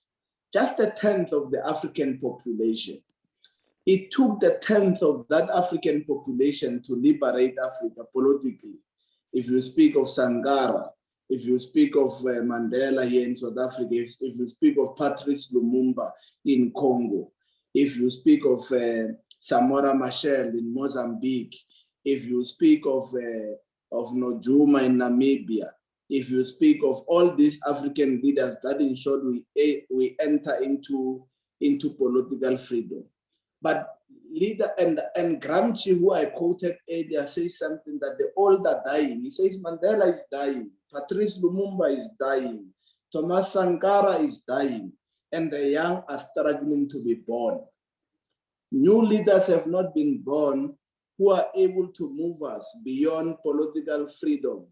of the African population. It took the tenth of that African population to liberate Africa politically. If you speak of Sangara, if you speak of Mandela here in South Africa, if you speak of Patrice Lumumba in Congo, if you speak of Samora Machel in Mozambique, if you speak of of Nojuma in Namibia, if you speak of all these African leaders that ensured we enter into political freedom. But leader and Gramsci, who I quoted earlier, says something that the old are dying. He says Mandela is dying, Patrice Lumumba is dying, Thomas Sankara is dying, and the young are struggling to be born. New leaders have not been born who are able to move us beyond political freedom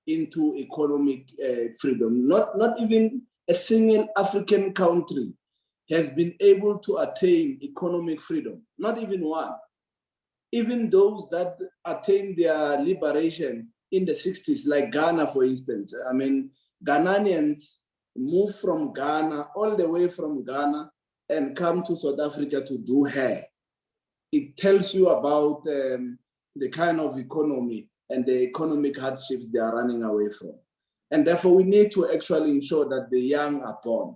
into economic freedom. Not even a single African country has been able to attain economic freedom, not even one. Even those that attained their liberation in the 60s, like Ghana, for instance. I mean, Ghanaians move from Ghana, all the way from Ghana, and come to South Africa to do hair. It tells you about the kind of economy and the economic hardships they are running away from. And therefore, we need to actually ensure that the young are born.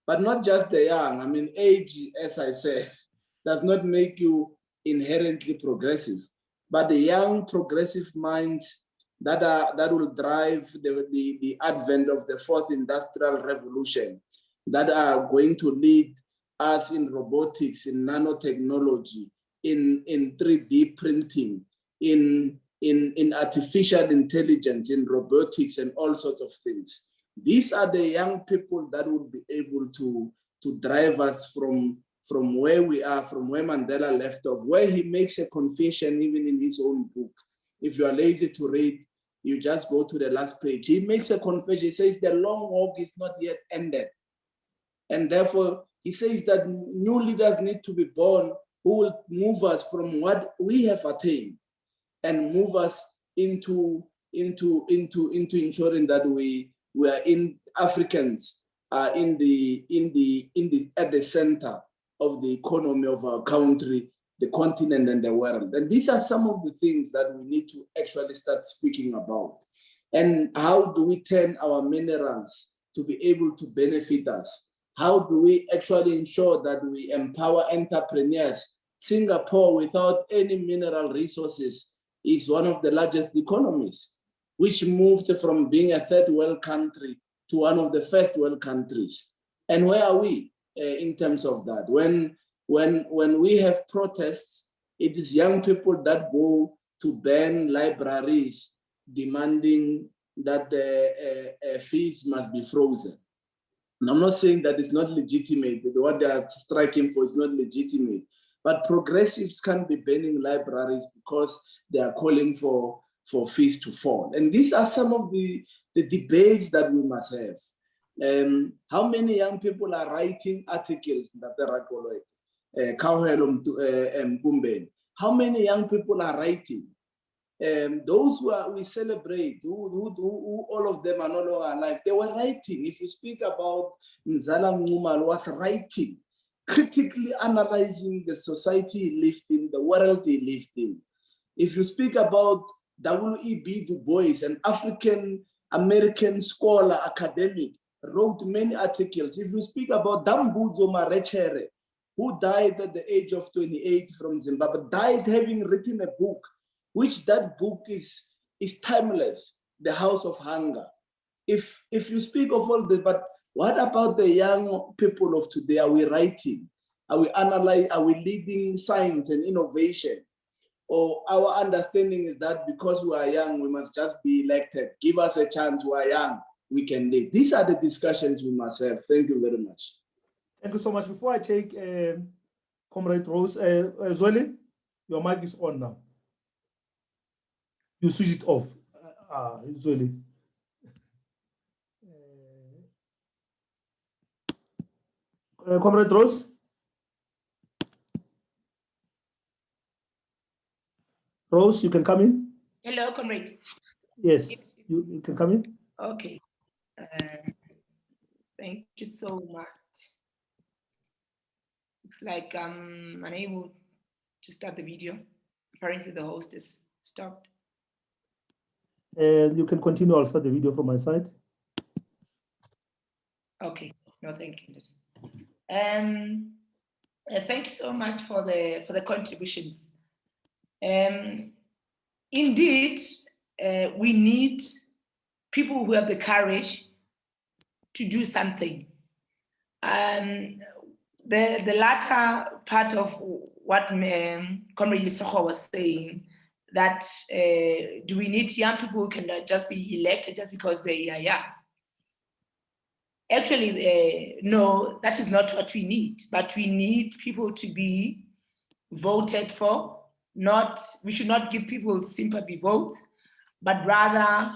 But not just the young. I mean, age, as I said, does not make you inherently progressive. But the young progressive minds that will drive the advent of the fourth industrial revolution, that are going to lead us in robotics, in nanotechnology, in 3D printing, in artificial intelligence, in robotics, and all sorts of things. These are the young people that will be able to drive us from where we are, from where Mandela left off, where he makes a confession even in his own book. If you are lazy to read, you just go to the last page. He makes a confession. He says the long walk is not yet ended. And therefore, he says that new leaders need to be born who will move us from what we have attained and move us into ensuring that we are in Africans are at the center of the economy of our country, the continent, and the world. And these are some of the things that we need to actually start speaking about. And how do we turn our minerals to be able to benefit us? How do we actually ensure that we empower entrepreneurs? Singapore, without any mineral resources, is one of the largest economies, which moved from being a third world country to one of the first world countries. And where are we in terms of that? When we have protests, it is young people that go to ban libraries, demanding that the fees must be frozen. And I'm not saying that it's not legitimate, what they are striking for is not legitimate, but progressives can't be banning libraries because they are calling for fees to fall. And these are some of the debates that we must have. How many young people are writing articles? How many young people are writing? Those we celebrate, who all of them are no longer alive, they were writing. If you speak about Mzala Mnumal, was writing, critically analyzing the society he lived in, the world he lived in. If you speak about W.E.B. Du Bois, an African-American scholar, academic, wrote many articles. If you speak about Dambudzo Machere, who died at the age of 28 from Zimbabwe, died having written a book, which that book is timeless, The House of Hunger. If you speak of all this, but what about the young people of today? Are we writing? Are we analyzing? Are we leading science and innovation? Or our understanding is that because we are young, we must just be elected. Give us a chance, we are young, we can lead. These are the discussions we must have. Thank you very much. Thank you so much. Before I take Comrade Rose, Zweli, your mic is on now. You switch it off. Zweli. Comrade Rose? Rose, you can come in. Hello, comrade. Yes, you can come in. Okay. Thank you so much. It's like I'm unable to start the video. Apparently the host is stopped. And you can continue. I'll start the video from my side. Okay. No, thank you. Thank you so much for the contributions. Indeed, we need people who have the courage to do something. The latter part of what Comrade Lesego was saying, that do we need young people who can just be elected just because they are young? Actually, no, that is not what we need, but we need people to be voted for. We should not give people sympathy votes, but rather,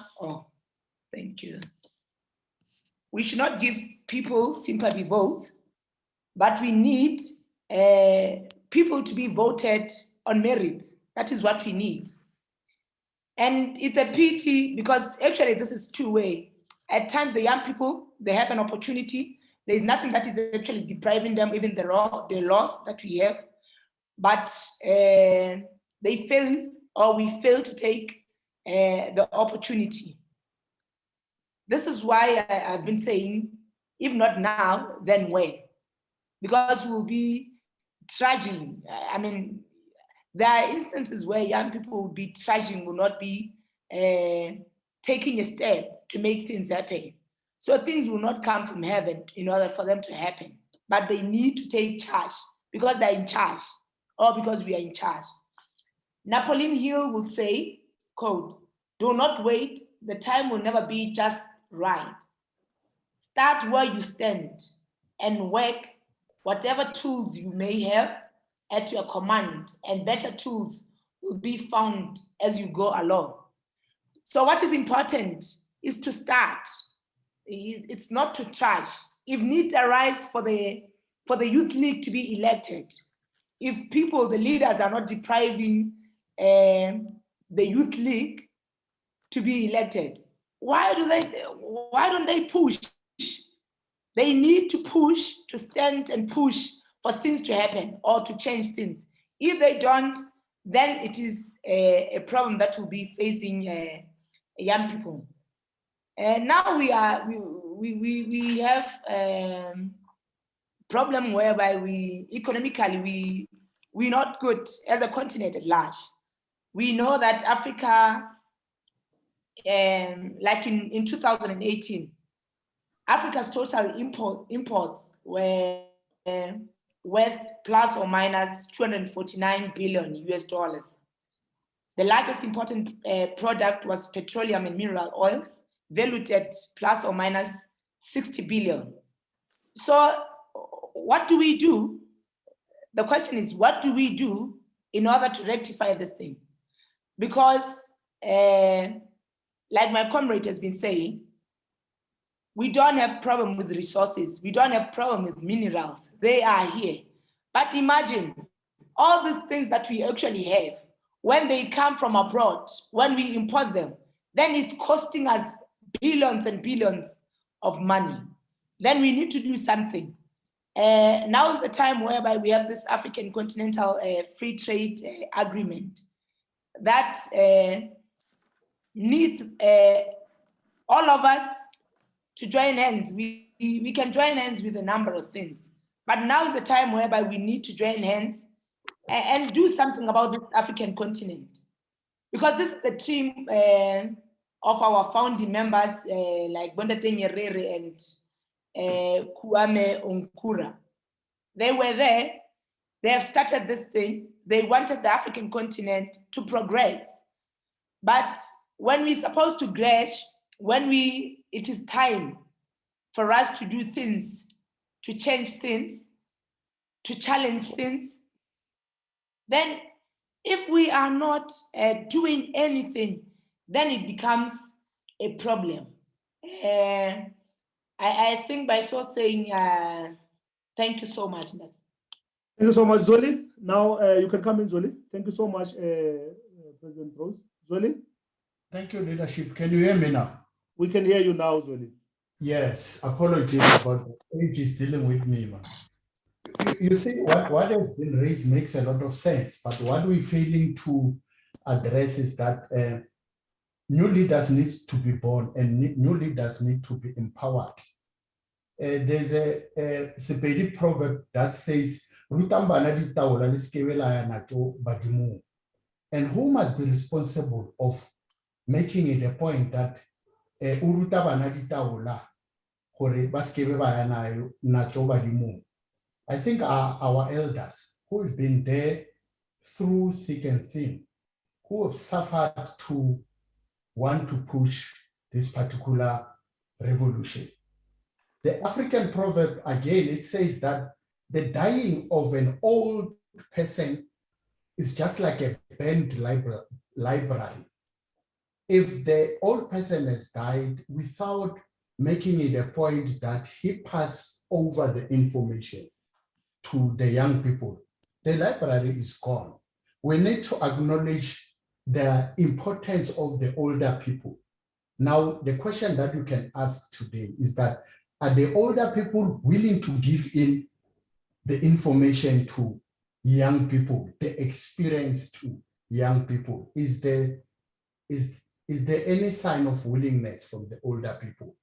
thank you. We should not give people sympathy votes, but we need people to be voted on merit. That is what we need. And it's a pity because actually this is two-way. At times the young people, they have an opportunity. There's nothing that is actually depriving them, even the laws that we have, but they fail, or we fail to take the opportunity. This is why I've been saying, if not now, then when? Because we'll be trudging. I mean, there are instances where young people will be trudging, will not be taking a step to make things happen. So things will not come from heaven in order for them to happen, but they need to take charge because they're in charge, or because we are in charge. Napoleon Hill would say, quote, "Do not wait, the time will never be just right. Start where you stand and work whatever tools you may have at your command, and better tools will be found as you go along." So what is important is to start. It's not to trash. If need arise for the youth league to be elected, if people, the leaders, are not depriving the youth league to be elected, why don't they push? They need to push, to stand and push for things to happen or to change things. If they don't, then it is a problem that will be facing young people. And now we have a problem whereby economically we're not good as a continent at large. We know that Africa, like in 2018, Africa's total imports were worth plus or minus $249 billion US. The largest important product was petroleum and mineral oils, valued at plus or minus 60 billion. So what do we do? The question is, what do we do in order to rectify this thing? Because like my comrade has been saying, we don't have problem with resources. We don't have problem with minerals. They are here. But imagine all these things that we actually have, when they come from abroad, when we import them, then it's costing us billions and billions of money. Then we need to do something. Now is the time whereby we have this African Continental Free Trade Agreement that needs all of us to join hands. We can join hands with a number of things, but now is the time whereby we need to join hands and do something about this African continent, because this is the team of our founding members like Bondate Nyerere and Kwame Nkrumah. They were there. They have started this thing. They wanted the African continent to progress. But when we're supposed to crash, it is time for us to do things, to change things, to challenge things, then if we are not doing anything, then it becomes a problem. I think by so saying, thank you so much. Thank you so much, Zoli. Now you can come in, Zoli. Thank you so much, President Rose. Zoli? Thank you, leadership. Can you hear me now? We can hear you now, Zoli. Yes, apologies about the age is dealing with me, man. You see, what has been raised makes a lot of sense, but what we're failing to address is that new leaders need to be born and new leaders need to be empowered. There's a Sepedi proverb that says, and who must be responsible of making it a point that uruta bana ditaola hore ba skebe ba ya nacho badimong. I think our elders who have been there through thick and thin, who have suffered to want to push this particular revolution. The African proverb, again, it says that the dying of an old person is just like a bent library. If the old person has died without making it a point that he pass over the information to the young people, the library is gone. We need to acknowledge the importance of the older people. Now, the question that you can ask today is that, are the older people willing to give in the information to young people, the experience to young people? Is there any sign of willingness from the older people?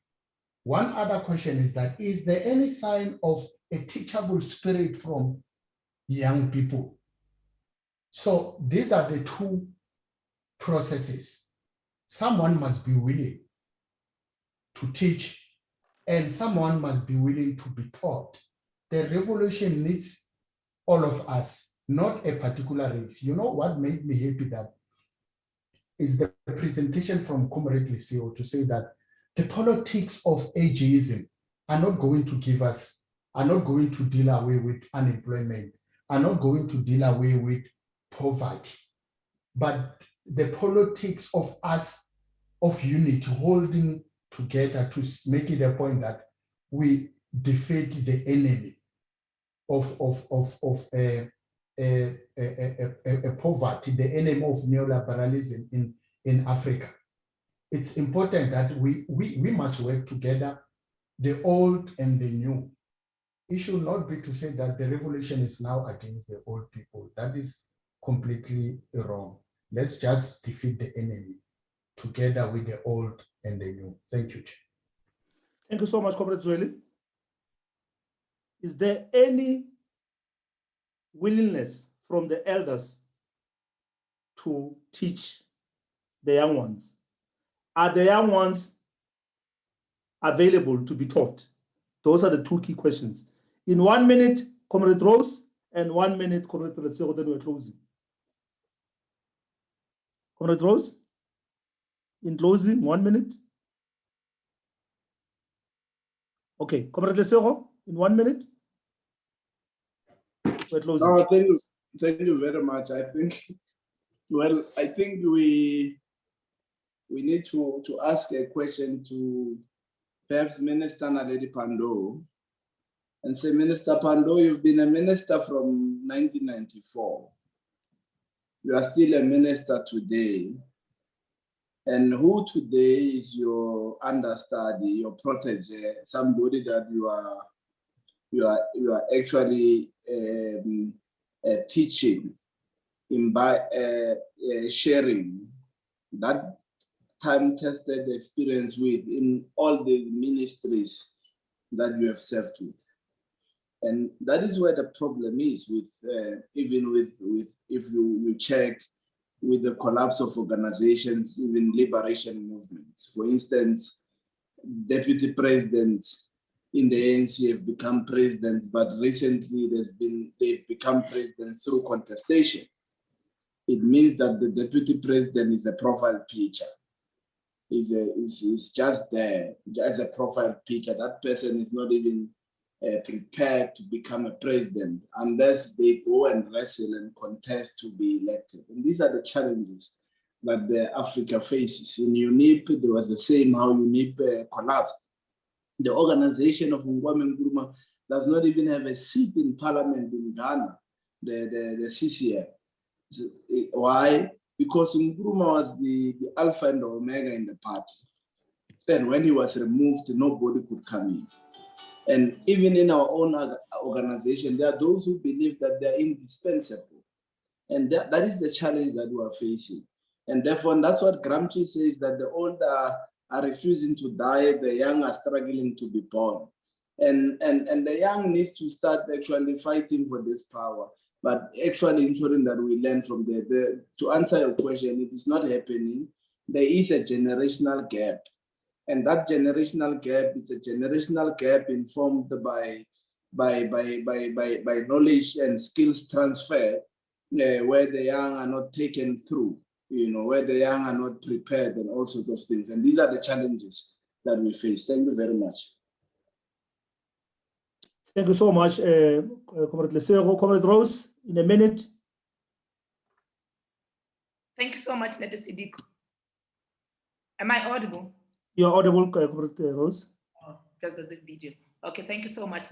One other question is that, is there any sign of a teachable spirit from young people? So these are the two processes. Someone must be willing to teach, and someone must be willing to be taught. The revolution needs all of us, not a particular race. You know what made me happy that is the presentation from Comrade Lesego to say that the politics of ageism are not going to give us, are not going to deal away with unemployment, are not going to deal away with poverty, but the politics of us, of unity, holding together to make it a point that we defeat the enemy of poverty, the enemy of neoliberalism in Africa. It's important that we must work together, the old and the new. It should not be to say that the revolution is now against the old people. That is completely wrong. Let's just defeat the enemy together with the old and the new. Thank you. Thank you so much, Comrade Zweli. Is there any willingness from the elders to teach the young ones? Are the young ones available to be taught? Those are the two key questions. In 1 minute, Comrade Rose, and 1 minute, Comrade Lesego, then we're closing. Comrade Rose, in closing, 1 minute. Okay, Comrade Lesego, in 1 minute. We're closing. No, thank you very much. I think, well, I think we need to ask a question to perhaps Minister Naledi Pandor and say, Minister Pandor, you've been a minister from 1994. You are still a minister today. And who today is your understudy, your protege, somebody that you are actually teaching, sharing that time-tested experience with in all the ministries that you have served with. And that is where the problem is with, even with if you check with the collapse of organizations, even liberation movements. For instance, deputy presidents in the ANC have become presidents, but recently they've become presidents through contestation. It means that the deputy president is a profile picture. Is just there as a profile picture. That person is not even prepared to become a president unless they go and wrestle and contest to be elected. And these are the challenges that Africa faces. In UNIP, there was the same how UNIP collapsed. The organization of Ngwame Nkrumah does not even have a seat in parliament in Ghana, the CCM. Why? Because Nkrumah was the alpha and omega in the party. And when he was removed, nobody could come in. And even in our own organization, there are those who believe that they're indispensable. And that is the challenge that we are facing. And therefore, that's what Gramsci says, that the old are refusing to die, the young are struggling to be born. And the young needs to start actually fighting for this power, but actually ensuring that we learn from to answer your question, it is not happening there is a generational gap. And that generational gap is a generational gap informed by knowledge and skills transfer, where the young are not taken through, where the young are not prepared and all sorts of things. And these are the challenges that we face. Thank you very much. Thank you so much, Comrade Lesego. Comrade Rose, in a minute. Thank you so much, Nete Sediko. Am I audible? You're audible, Comrade Rose. Oh, just the video. Okay, thank you so much.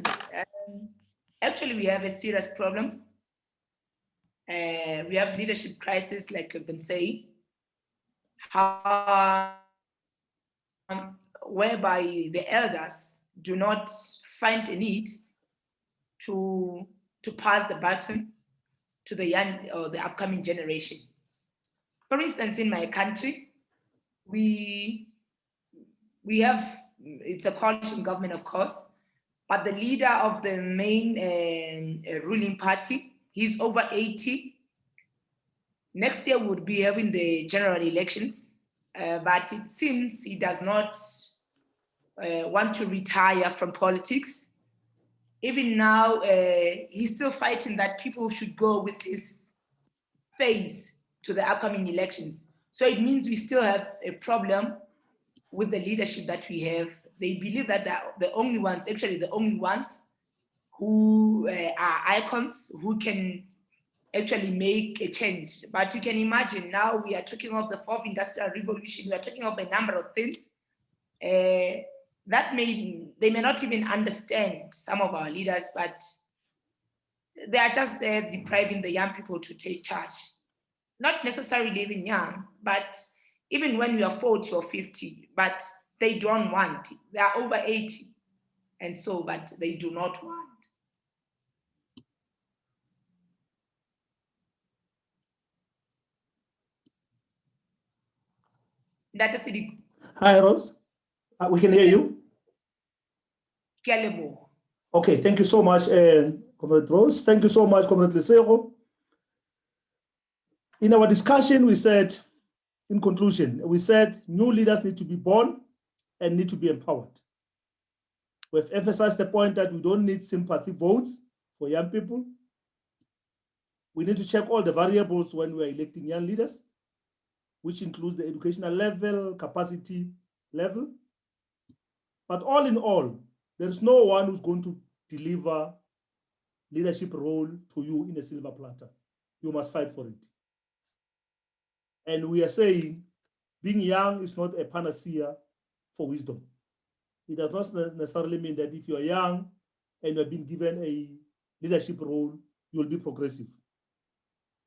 Actually, we have a serious problem. We have leadership crisis, like I've been saying, whereby the elders do not find a need to pass the baton to the young or the upcoming generation. For instance, in my country, we have, it's a coalition government, of course, but the leader of the main ruling party, he's over 80. Next year, we would be having the general elections, but it seems he does not want to retire from politics. Even now, he's still fighting that people should go with his face to the upcoming elections. So it means we still have a problem with the leadership that we have. They believe that the only ones, actually the only ones who are icons, who can actually make a change. But you can imagine now we are talking of the fourth industrial revolution, we are talking of a number of things that they may not even understand, some of our leaders, but they are just there depriving the young people to take charge. Not necessarily even young, but even when we are 40 or 50, but they don't want. They are over 80, and so, but they do not want. That is Sediko. Hi, Rose. We can hear you. Kelebo. Okay, thank you so much, Comrade Rose. Thank you so much, Comrade Lesego. In our discussion, we said, in conclusion, we said new leaders need to be born and need to be empowered. We've emphasized the point that we don't need sympathy votes for young people. We need to check all the variables when we're electing young leaders, which includes the educational level, capacity level. But all in all, there's no one who's going to deliver leadership role to you in a silver platter. You must fight for it. And we are saying being young is not a panacea for wisdom. It does not necessarily mean that if you're young and you've been given a leadership role, you'll be progressive.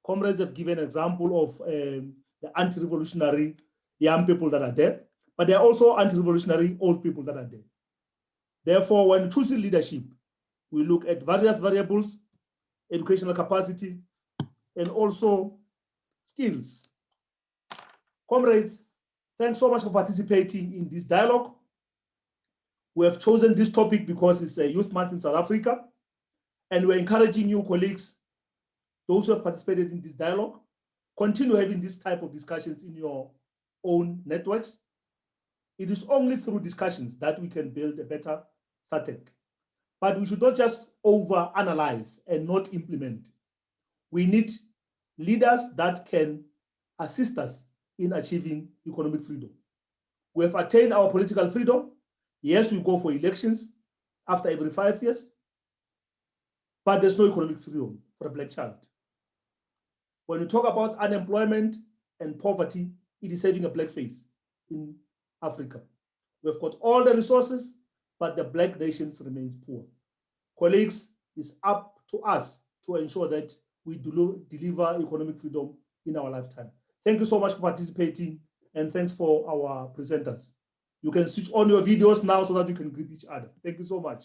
Comrades have given an example of the anti-revolutionary young people that are there, but there are also anti-revolutionary old people that are there. Therefore, when choosing leadership, we look at various variables, educational capacity, and also skills. Comrades, thanks so much for participating in this dialogue. We have chosen this topic because it's a Youth Month in South Africa, and we're encouraging you, colleagues, those who have participated in this dialogue, continue having this type of discussions in your own networks. It is only through discussions that we can build a better SADC. But we should not just over-analyze and not implement. We need leaders that can assist us in achieving economic freedom. We have attained our political freedom. Yes, we go for elections after every 5 years, but there's no economic freedom for a black child. When we talk about unemployment and poverty, it is having a black face in Africa. We've got all the resources, but the black nations remains poor. Colleagues, it's up to us to ensure that we deliver economic freedom in our lifetime. Thank you so much for participating, and thanks for our presenters. You can switch on your videos now so that you can greet each other. Thank you so much.